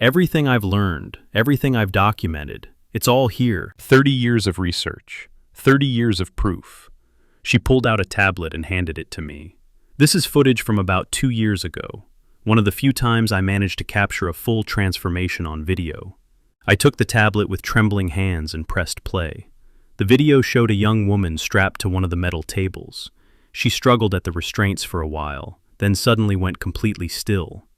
[SPEAKER 1] "Everything I've learned, everything I've documented, it's all here. 30 years of research, 30 years of proof." She pulled out a tablet and handed it to me. "This is footage from about 2 years ago, one of the few times I managed to capture a full transformation on video." I took the tablet with trembling hands and pressed play. The video showed a young woman strapped to one of the metal tables. She struggled at the restraints for a while, then suddenly went completely still.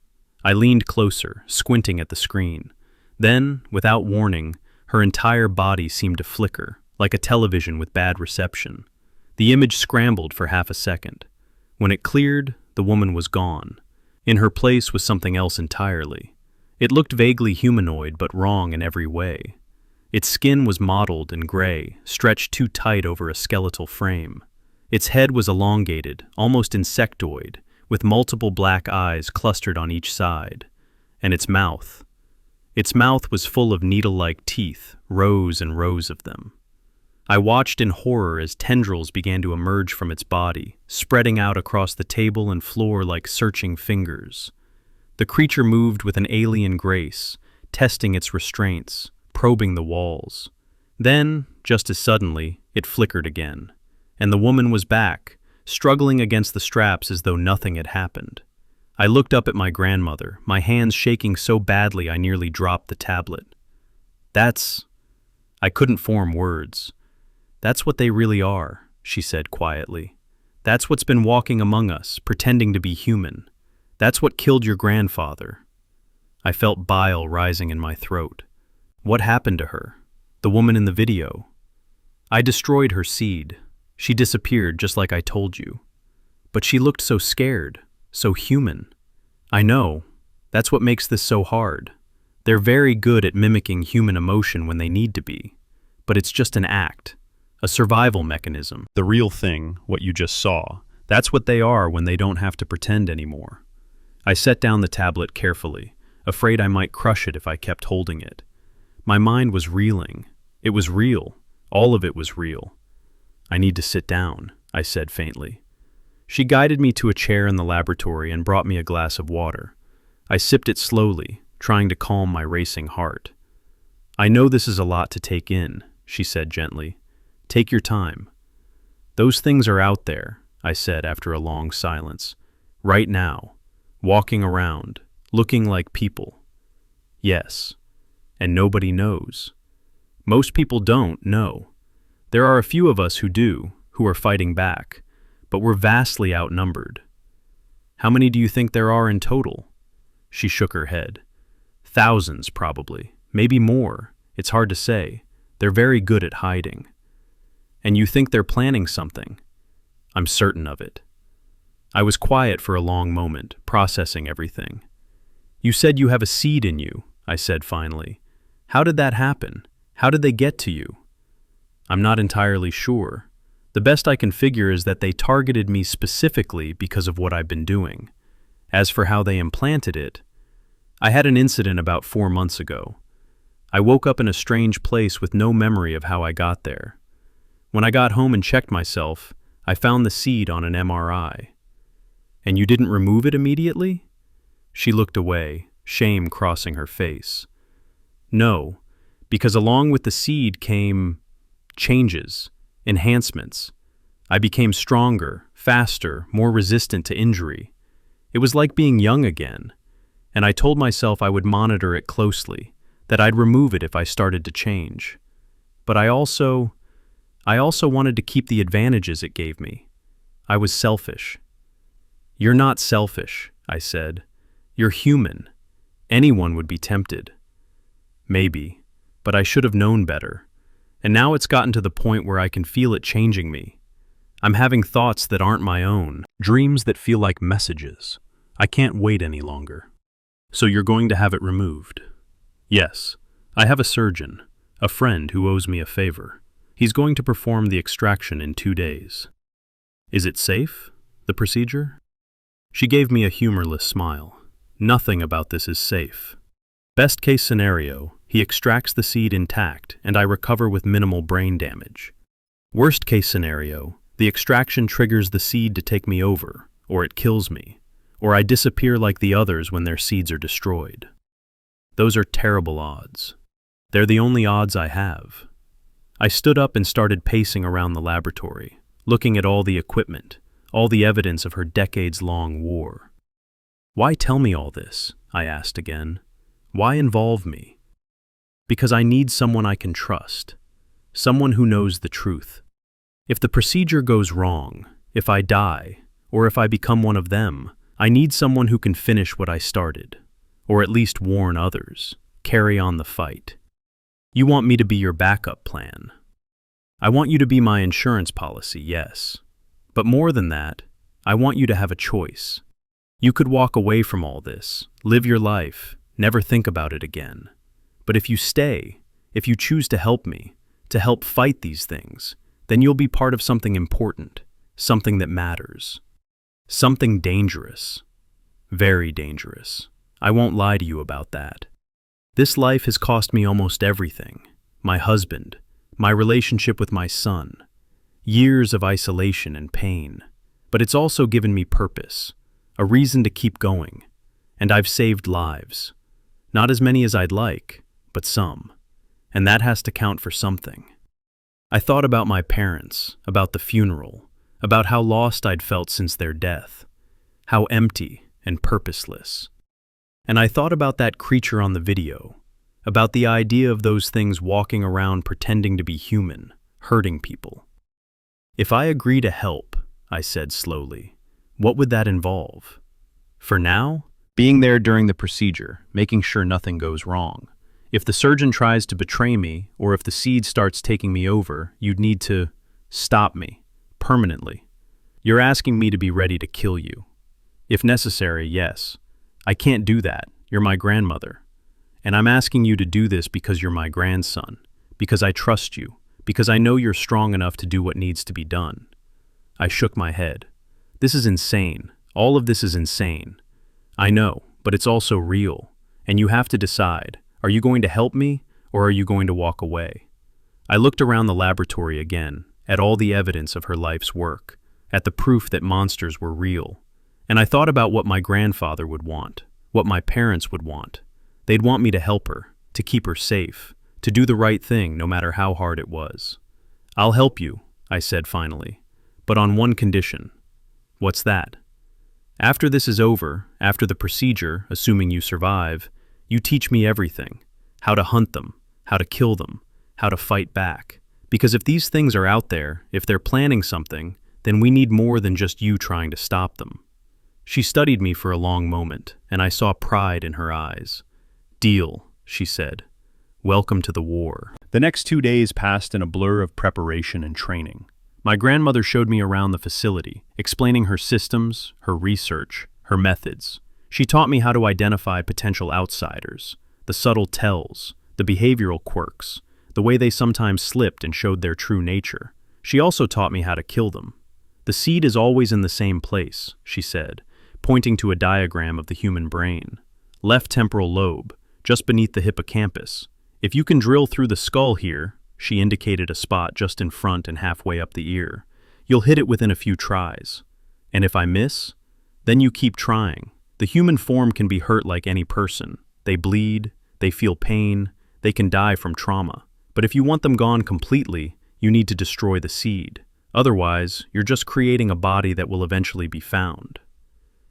[SPEAKER 1] I leaned closer, squinting at the screen. Then, without warning, her entire body seemed to flicker, like a television with bad reception. The image scrambled for half a second. When it cleared, the woman was gone. In her place was something else entirely. It looked vaguely humanoid but wrong in every way. Its skin was mottled and gray, stretched too tight over a skeletal frame. Its head was elongated, almost insectoid, with multiple black eyes clustered on each side. And its mouth was full of needle-like teeth, rows and rows of them. I watched in horror as tendrils began to emerge from its body, spreading out across the table and floor like searching fingers. The creature moved with an alien grace, testing its restraints, probing the walls. Then, just as suddenly, it flickered again, and the woman was back, struggling against the straps as though nothing had happened. I looked up at my grandmother, my hands shaking so badly I nearly dropped the tablet. I couldn't form words. "That's what they really are," she said quietly. "That's what's been walking among us, pretending to be human. That's what killed your grandfather." I felt bile rising in my throat. What happened to her? The woman in the video? I destroyed her seed. She disappeared just like I told you. But she looked so scared, so human. I know. That's what makes this so hard. They're very good at mimicking human emotion when they need to be. But it's just an act, a survival mechanism. The real thing, what you just saw, that's what they are when they don't have to pretend anymore. I set down the tablet carefully, afraid I might crush it if I kept holding it. My mind was reeling. It was real. All of it was real. I need to sit down, I said faintly. She guided me to a chair in the laboratory and brought me a glass of water. I sipped it slowly, trying to calm my racing heart. I know this is a lot to take in, she said gently. Take your time. Those things are out there, I said after a long silence. Right now, walking around, looking like people. Yes, and nobody knows. Most people don't know. There are a few of us who do, who are fighting back, but we're vastly outnumbered. How many do you think there are in total? She shook her head. Thousands, probably. Maybe more. It's hard to say. They're very good at hiding. And you think they're planning something? I'm certain of it. I was quiet for a long moment, processing everything. You said you have a seed in you, I said finally. How did that happen? How did they get to you? I'm not entirely sure. The best I can figure is that they targeted me specifically because of what I've been doing. As for how they implanted it, I had an incident about 4 months ago. I woke up in a strange place with no memory of how I got there. When I got home and checked myself, I found the seed on an MRI. And you didn't remove it immediately? She looked away, shame crossing her face. No, because along with the seed came changes, enhancements. I became stronger, faster, more resistant to injury. It was like being young again, and I told myself I would monitor it closely, that I'd remove it if I started to change. But I also wanted to keep the advantages it gave me. I was selfish. You're not selfish, I said. You're human. Anyone would be tempted. Maybe, but I should have known better. And now it's gotten to the point where I can feel it changing me. I'm having thoughts that aren't my own, dreams that feel like messages. I can't wait any longer. So you're going to have it removed? Yes. I have a surgeon, a friend who owes me a favor. He's going to perform the extraction in 2 days. Is it safe, the procedure? She gave me a humorless smile. Nothing about this is safe. Best case scenario, he extracts the seed intact and I recover with minimal brain damage. Worst case scenario, the extraction triggers the seed to take me over, or it kills me, or I disappear like the others when their seeds are destroyed. Those are terrible odds. They're the only odds I have. I stood up and started pacing around the laboratory, looking at all the equipment, all the evidence of her decades-long war. Why tell me all this? I asked again. Why involve me? Because I need someone I can trust, someone who knows the truth. If the procedure goes wrong, if I die, or if I become one of them, I need someone who can finish what I started, or at least warn others, carry on the fight. You want me to be your backup plan. I want you to be my insurance policy, yes. But more than that, I want you to have a choice. You could walk away from all this, live your life, never think about it again. But if you stay, if you choose to help me, to help fight these things, then you'll be part of something important, something that matters. Something dangerous. Very dangerous. I won't lie to you about that. This life has cost me almost everything. My husband, my relationship with my son, years of isolation and pain. But it's also given me purpose, a reason to keep going. And I've saved lives. Not as many as I'd like, but some. And that has to count for something. I thought about my parents, about the funeral, about how lost I'd felt since their death, how empty and purposeless. And I thought about that creature on the video, about the idea of those things walking around pretending to be human, hurting people. If I agree to help, I said slowly, what would that involve? For now, being there during the procedure, making sure nothing goes wrong. If the surgeon tries to betray me, or if the seed starts taking me over, you'd need to stop me, permanently. You're asking me to be ready to kill you. If necessary, yes. I can't do that. You're my grandmother. And I'm asking you to do this because you're my grandson, because I trust you, because I know you're strong enough to do what needs to be done. I shook my head. This is insane. All of this is insane. I know, but it's also real. And you have to decide, are you going to help me, or are you going to walk away? I looked around the laboratory again, at all the evidence of her life's work, at the proof that monsters were real. And I thought about what my grandfather would want, what my parents would want. They'd want me to help her, to keep her safe, to do the right thing no matter how hard it was. I'll help you, I said finally, but on one condition. What's that? After this is over, after the procedure, assuming you survive, you teach me everything. How to hunt them, how to kill them, how to fight back. Because if these things are out there, if they're planning something, then we need more than just you trying to stop them. She studied me for a long moment, and I saw pride in her eyes. Deal, she said. Welcome to the war. The next 2 days passed in a blur of preparation and training. My grandmother showed me around the facility, explaining her systems, her research, her methods. She taught me how to identify potential outsiders, the subtle tells, the behavioral quirks, the way they sometimes slipped and showed their true nature. She also taught me how to kill them. The seed is always in the same place, she said, pointing to a diagram of the human brain. Left temporal lobe, just beneath the hippocampus. If you can drill through the skull here, she indicated a spot just in front and halfway up the ear, you'll hit it within a few tries. And if I miss, then you keep trying. The human form can be hurt like any person. They bleed, they feel pain, they can die from trauma. But if you want them gone completely, you need to destroy the seed. Otherwise, you're just creating a body that will eventually be found.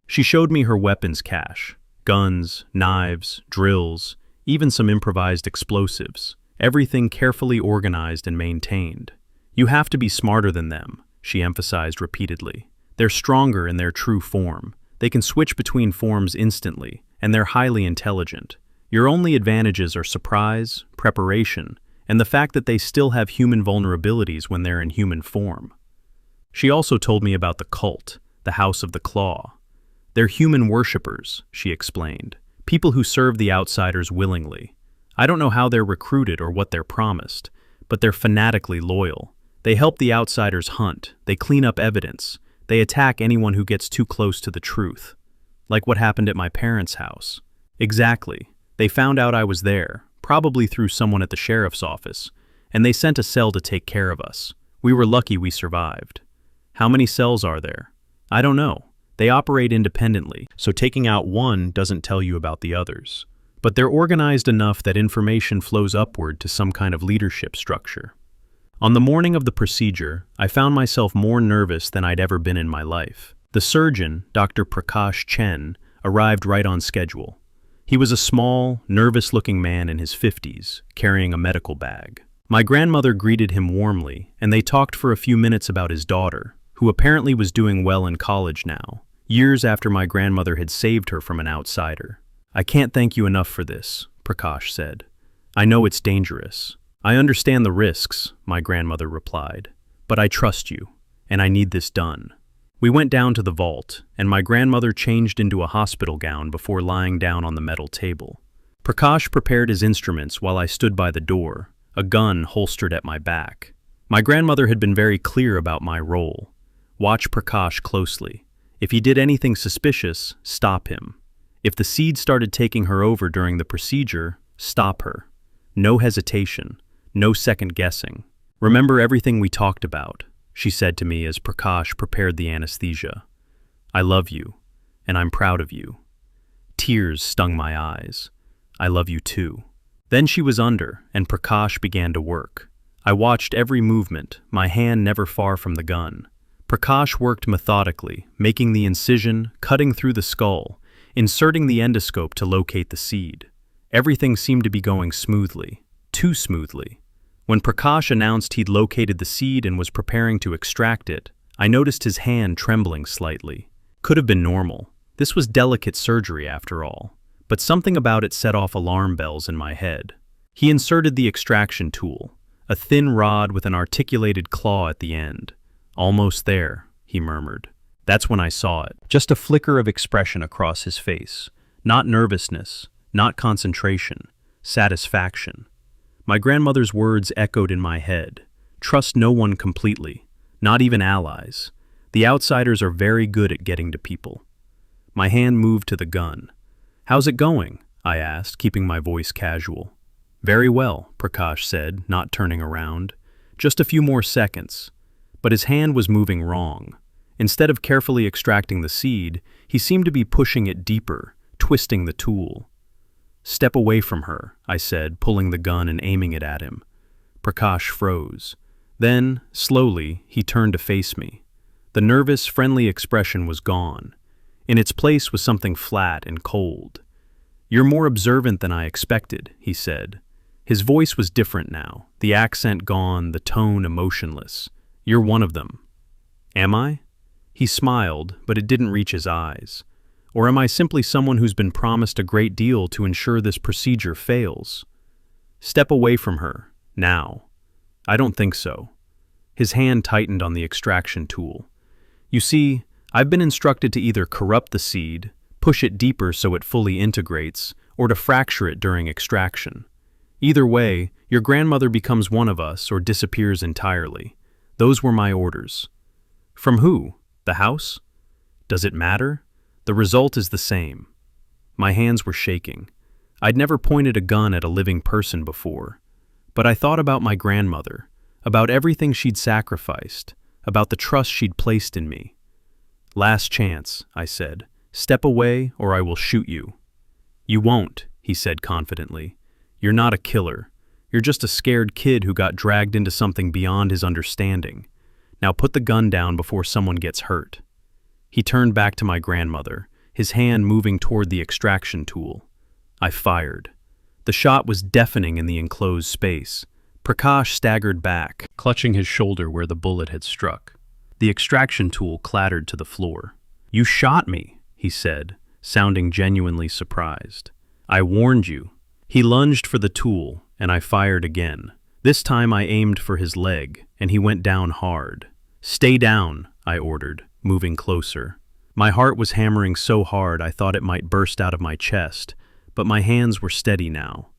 [SPEAKER 1] She showed me her weapons cache, guns, knives, drills, even some improvised explosives, everything carefully organized and maintained. You have to be smarter than them, she emphasized repeatedly. They're stronger in their true form. They can switch between forms instantly, and they're highly intelligent. Your only advantages are surprise, preparation, and the fact that they still have human vulnerabilities when they're in human form. She also told me about the cult, the House of the Claw. They're human worshippers, she explained, people who serve the outsiders willingly. I don't know how they're recruited or what they're promised, but they're fanatically loyal. They help the outsiders hunt, they clean up evidence, they attack anyone who gets too close to the truth. Like what happened at my parents' house. Exactly. They found out I was there, probably through someone at the sheriff's office, and they sent a cell to take care of us. We were lucky we survived. How many cells are there? I don't know. They operate independently, so taking out one doesn't tell you about the others. But they're organized enough that information flows upward to some kind of leadership structure. On the morning of the procedure, I found myself more nervous than I'd ever been in my life. The surgeon, Dr. Prakash Chen, arrived right on schedule. He was a small, nervous-looking man in his 50s, carrying a medical bag. My grandmother greeted him warmly, and they talked for a few minutes about his daughter, who apparently was doing well in college now, years after my grandmother had saved her from an outsider. I can't thank you enough for this, Prakash said. I know it's dangerous. I understand the risks, my grandmother replied, but I trust you, and I need this done. We went down to the vault, and my grandmother changed into a hospital gown before lying down on the metal table. Prakash prepared his instruments while I stood by the door, a gun holstered at my back. My grandmother had been very clear about my role. Watch Prakash closely. If he did anything suspicious, stop him. If the seed started taking her over during the procedure, stop her. No hesitation, no second guessing. Remember everything we talked about, she said to me as Prakash prepared the anesthesia. I love you, and I'm proud of you. Tears stung my eyes. I love you too. Then she was under, and Prakash began to work. I watched every movement, my hand never far from the gun. Prakash worked methodically, making the incision, cutting through the skull, inserting the endoscope to locate the seed. Everything seemed to be going smoothly, too smoothly. When Prakash announced he'd located the seed and was preparing to extract it, I noticed his hand trembling slightly. Could have been normal. This was delicate surgery after all. But something about it set off alarm bells in my head. He inserted the extraction tool, a thin rod with an articulated claw at the end. "Almost there," he murmured. That's when I saw it. Just a flicker of expression across his face. Not nervousness, not concentration, satisfaction. My grandmother's words echoed in my head. Trust no one completely, not even allies. The outsiders are very good at getting to people. My hand moved to the gun. "How's it going?" I asked, keeping my voice casual. "Very well," Prakash said, not turning around. "Just a few more seconds." But his hand was moving wrong. Instead of carefully extracting the seed, he seemed to be pushing it deeper, twisting the tool. "Step away from her," I said, pulling the gun and aiming it at him. Prakash froze. Then, slowly, he turned to face me. The nervous, friendly expression was gone. In its place was something flat and cold. "You're more observant than I expected," he said. His voice was different now, the accent gone, the tone emotionless. "You're one of them." "Am I?" He smiled, but it didn't reach his eyes. "Or am I simply someone who's been promised a great deal to ensure this procedure fails?" "Step away from her, now." "I don't think so." His hand tightened on the extraction tool. "You see, I've been instructed to either corrupt the seed, push it deeper so it fully integrates, or to fracture it during extraction. Either way, your grandmother becomes one of us or disappears entirely. Those were my orders." "From who? The house?" "Does it matter? The result is the same." My hands were shaking. I'd never pointed a gun at a living person before. But I thought about my grandmother, about everything she'd sacrificed, about the trust she'd placed in me. "Last chance," I said. "Step away or I will shoot you." "You won't," he said confidently. "You're not a killer. You're just a scared kid who got dragged into something beyond his understanding. Now put the gun down before someone gets hurt." He turned back to my grandmother, his hand moving toward the extraction tool. I fired. The shot was deafening in the enclosed space. Prakash staggered back, clutching his shoulder where the bullet had struck. The extraction tool clattered to the floor. "You shot me," he said, sounding genuinely surprised. "I warned you." He lunged for the tool, and I fired again. This time I aimed for his leg, and he went down hard. "Stay down," I ordered, moving closer. My heart was hammering so hard I thought it might burst out of my chest, but my hands were steady now.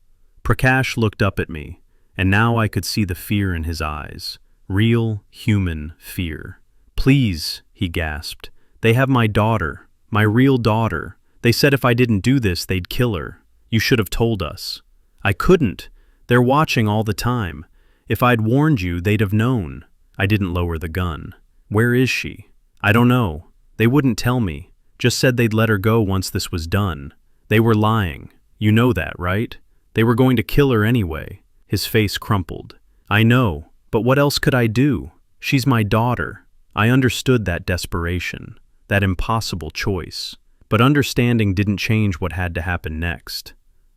[SPEAKER 1] Prakash looked up at me, and now I could see the fear in his eyes. Real, human fear. "Please," he gasped. "They have my daughter, my real daughter. They said if I didn't do this, they'd kill her. You should have told us." "I couldn't. They're watching all the time. If I'd warned you, they'd have known." I didn't lower the gun. "Where is she?" "I don't know. They wouldn't tell me. Just said they'd let her go once this was done. They were lying. You know that, right? They were going to kill her anyway." His face crumpled. "I know, but what else could I do? She's my daughter." I understood that desperation, that impossible choice. But understanding didn't change what had to happen next.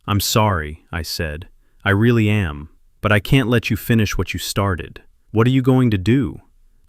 [SPEAKER 1] "I'm sorry," I said. "I really am. But I can't let you finish what you started." "What are you going to do?"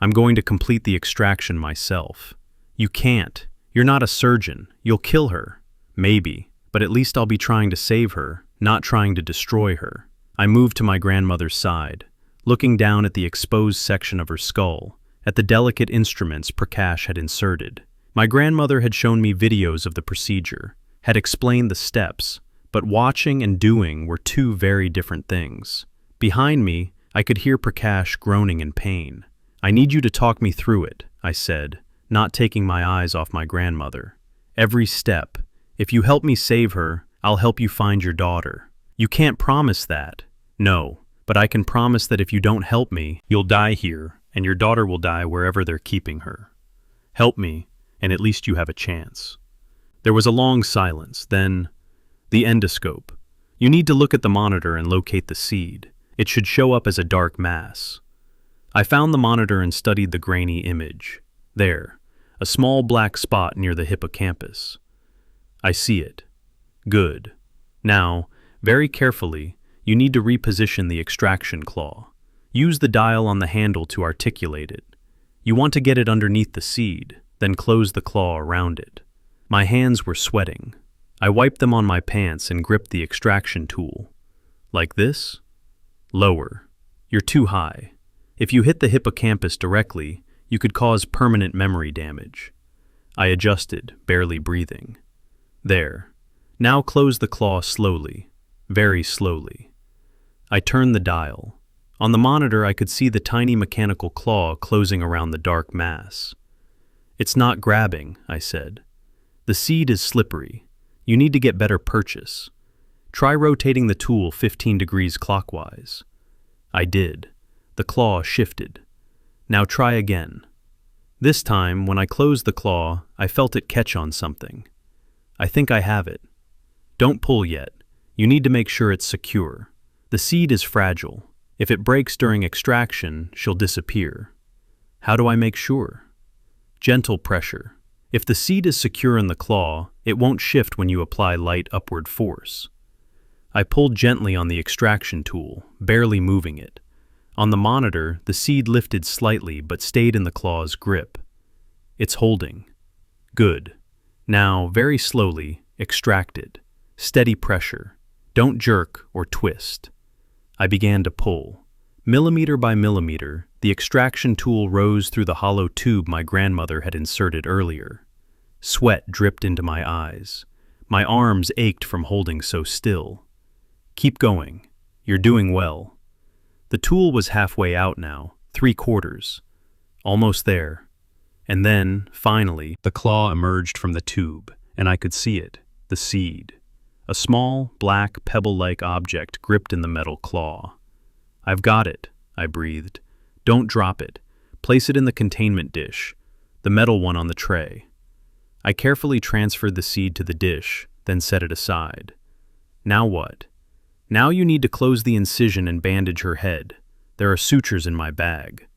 [SPEAKER 1] "I'm going to complete the extraction myself." "You can't. You're not a surgeon. You'll kill her." "Maybe, but at least I'll be trying to save her, not trying to destroy her." I moved to my grandmother's side, looking down at the exposed section of her skull, at the delicate instruments Prakash had inserted. My grandmother had shown me videos of the procedure, had explained the steps, but watching and doing were two very different things. Behind me, I could hear Prakash groaning in pain. "I need you to talk me through it," I said, not taking my eyes off my grandmother. "Every step. If you help me save her, I'll help you find your daughter." "You can't promise that." "No, but I can promise that if you don't help me, you'll die here, and your daughter will die wherever they're keeping her. Help me, and at least you have a chance." There was a long silence, then, "The endoscope. You need to look at the monitor and locate the seed. It should show up as a dark mass." I found the monitor and studied the grainy image. There, a small black spot near the hippocampus. "I see it. Good. Now, very carefully, you need to reposition the extraction claw. Use the dial on the handle to articulate it. You want to get it underneath the seed, then close the claw around it." My hands were sweating. I wiped them on my pants and gripped the extraction tool. Like this? Lower. You're too high. If you hit the hippocampus directly, you could cause permanent memory damage. I adjusted, barely breathing. There. Now close the claw slowly, very slowly. I turned the dial. On the monitor, I could see the tiny mechanical claw closing around the dark mass. It's not grabbing, I said. The seed is slippery. You need to get better purchase. Try rotating the tool 15 degrees clockwise. I did. The claw shifted. Now try again. This time, when I closed the claw, I felt it catch on something. I think I have it. Don't pull yet. You need to make sure it's secure. The seed is fragile. If it breaks during extraction, she'll disappear. How do I make sure? Gentle pressure. If the seed is secure in the claw, it won't shift when you apply light upward force. I pulled gently on the extraction tool, barely moving it. On the monitor, the seed lifted slightly but stayed in the claw's grip. It's holding. Good. Now, very slowly, extract it. Steady pressure. Don't jerk or twist. I began to pull. Millimeter by millimeter, the extraction tool rose through the hollow tube my grandmother had inserted earlier. Sweat dripped into my eyes. My arms ached from holding so still. Keep going. You're doing well. The tool was halfway out now, 3/4. Almost there. And then, finally, the claw emerged from the tube, and I could see it, the seed. A small, black, pebble-like object gripped in the metal claw. I've got it, I breathed. Don't drop it. Place it in the containment dish, the metal one on the tray. I carefully transferred the seed to the dish, then set it aside. Now what? Now you need to close the incision and bandage her head. There are sutures in my bag.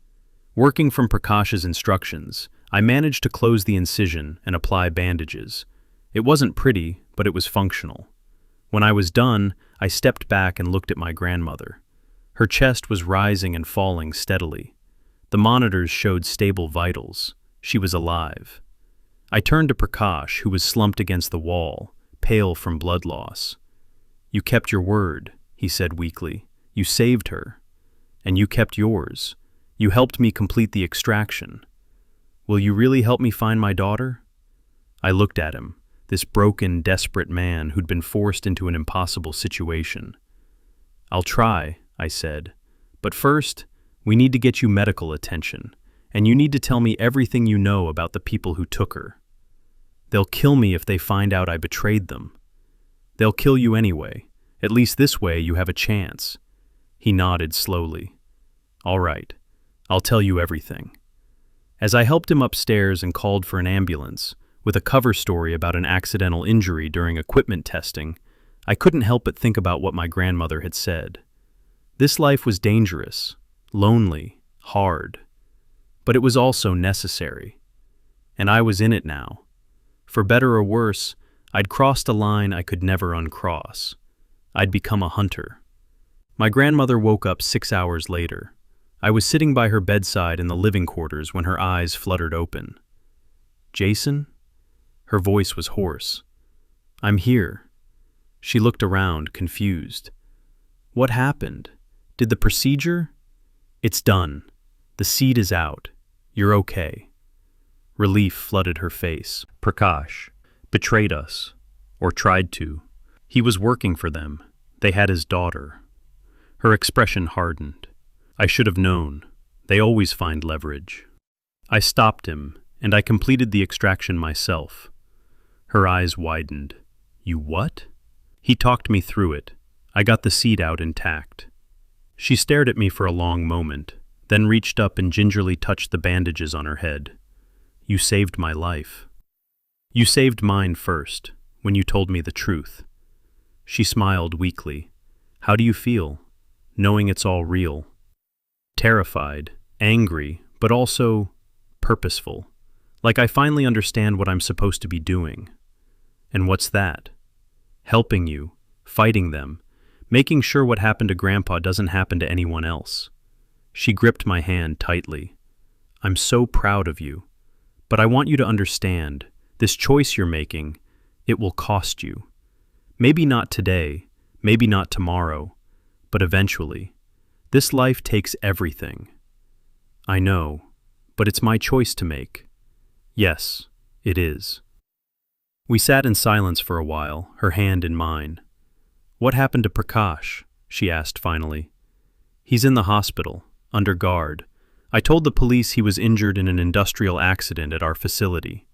[SPEAKER 1] Working from Prakash's instructions, I managed to close the incision and apply bandages. It wasn't pretty, but it was functional. When I was done, I stepped back and looked at my grandmother. Her chest was rising and falling steadily. The monitors showed stable vitals. She was alive. I turned to Prakash, who was slumped against the wall, pale from blood loss. You kept your word, he said weakly. You saved her. And you kept yours. You helped me complete the extraction. Will you really help me find my daughter? I looked at him, this broken, desperate man who'd been forced into an impossible situation. I'll try, I said. But first, we need to get you medical attention, and you need to tell me everything you know about the people who took her. They'll kill me if they find out I betrayed them. They'll kill you anyway. At least this way you have a chance. He nodded slowly. All right, I'll tell you everything. As I helped him upstairs and called for an ambulance, with a cover story about an accidental injury during equipment testing, I couldn't help but think about what my grandmother had said. This life was dangerous, lonely, hard, but it was also necessary. And I was in it now. For better or worse, I'd crossed a line I could never uncross. I'd become a hunter. My grandmother woke up 6 hours later. I was sitting by her bedside in the living quarters when her eyes fluttered open. Jason? Her voice was hoarse. I'm here. She looked around, confused. What happened? Did the procedure? It's done. The seed is out. You're okay. Relief flooded her face. Prakash betrayed us, or tried to. He was working for them. They had his daughter. Her expression hardened. I should have known. They always find leverage. I stopped him, and I completed the extraction myself. Her eyes widened. You what? He talked me through it. I got the seed out intact. She stared at me for a long moment, then reached up and gingerly touched the bandages on her head. You saved my life. You saved mine first, when you told me the truth. She smiled weakly. How do you feel, knowing it's all real? Terrified, angry, but also purposeful. Like I finally understand what I'm supposed to be doing. And what's that? Helping you, fighting them, making sure what happened to Grandpa doesn't happen to anyone else. She gripped my hand tightly. I'm so proud of you. But I want you to understand, this choice you're making, it will cost you. Maybe not today, maybe not tomorrow, But eventually, this life takes everything. I know, but it's my choice to make. Yes, it is. We sat in silence for a while, her hand in mine. "What happened to Prakash?" she asked finally. "He's in the hospital, under guard. I told the police he was injured in an industrial accident at our facility.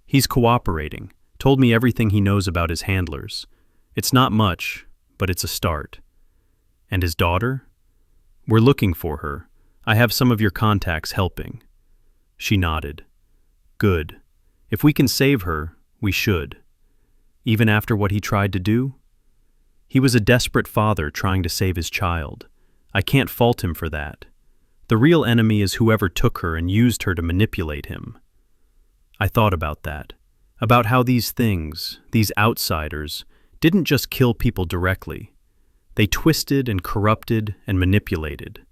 [SPEAKER 1] He's cooperating, told me everything he knows about his handlers. It's not much, but it's a start." "And his daughter?" "We're looking for her. I have some of your contacts helping." She nodded. "Good. If we can save her, we should." "Even after what he tried to do?" "He was a desperate father trying to save his child. I can't fault him for that. The real enemy is whoever took her and used her to manipulate him." I thought about that, about how these things, these outsiders, didn't just kill people directly. They twisted and corrupted and manipulated.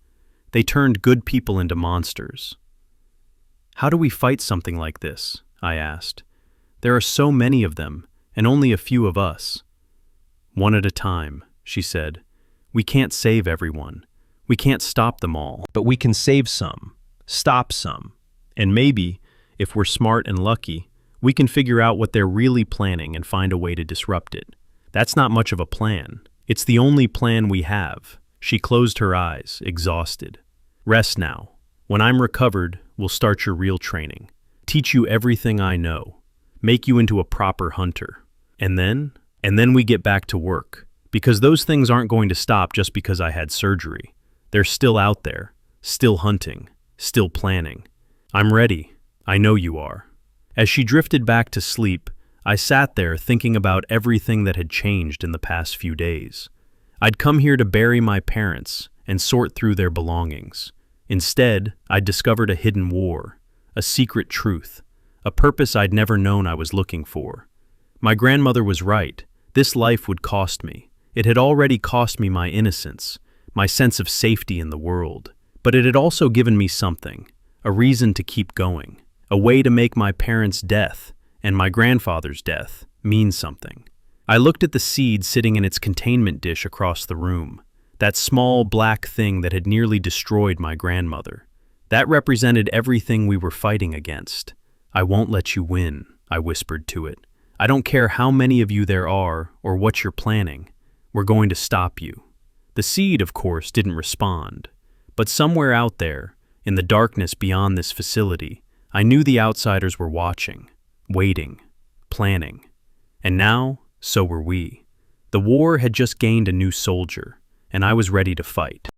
[SPEAKER 1] They turned good people into monsters. "How do we fight something like this?" I asked. "There are so many of them, and only a few of us." "One at a time," she said. "We can't save everyone. We can't stop them all. But we can save some, stop some, and maybe, if we're smart and lucky, we can figure out what they're really planning and find a way to disrupt it. That's not much of a plan. It's the only plan we have." She closed her eyes, exhausted. "Rest now. When I'm recovered, we'll start your real training. Teach you everything I know. Make you into a proper hunter. And then we get back to work. Because those things aren't going to stop just because I had surgery. They're still out there, still hunting, still planning. I'm ready. I know you are." As she drifted back to sleep, I sat there thinking about everything that had changed in the past few days. I'd come here to bury my parents and sort through their belongings. Instead, I'd discovered a hidden war, a secret truth, a purpose I'd never known I was looking for. My grandmother was right. This life would cost me. It had already cost me my innocence, my sense of safety in the world. But it had also given me something, a reason to keep going, a way to make my parents' death and my grandfather's death mean something. I looked at the seed sitting in its containment dish across the room, that small black thing that had nearly destroyed my grandmother. That represented everything we were fighting against. "I won't let you win," I whispered to it. "I don't care how many of you there are or what you're planning. We're going to stop you." The seed, of course, didn't respond. But somewhere out there, in the darkness beyond this facility, I knew the outsiders were watching, waiting, planning. And now, so were we. The war had just gained a new soldier, and I was ready to fight.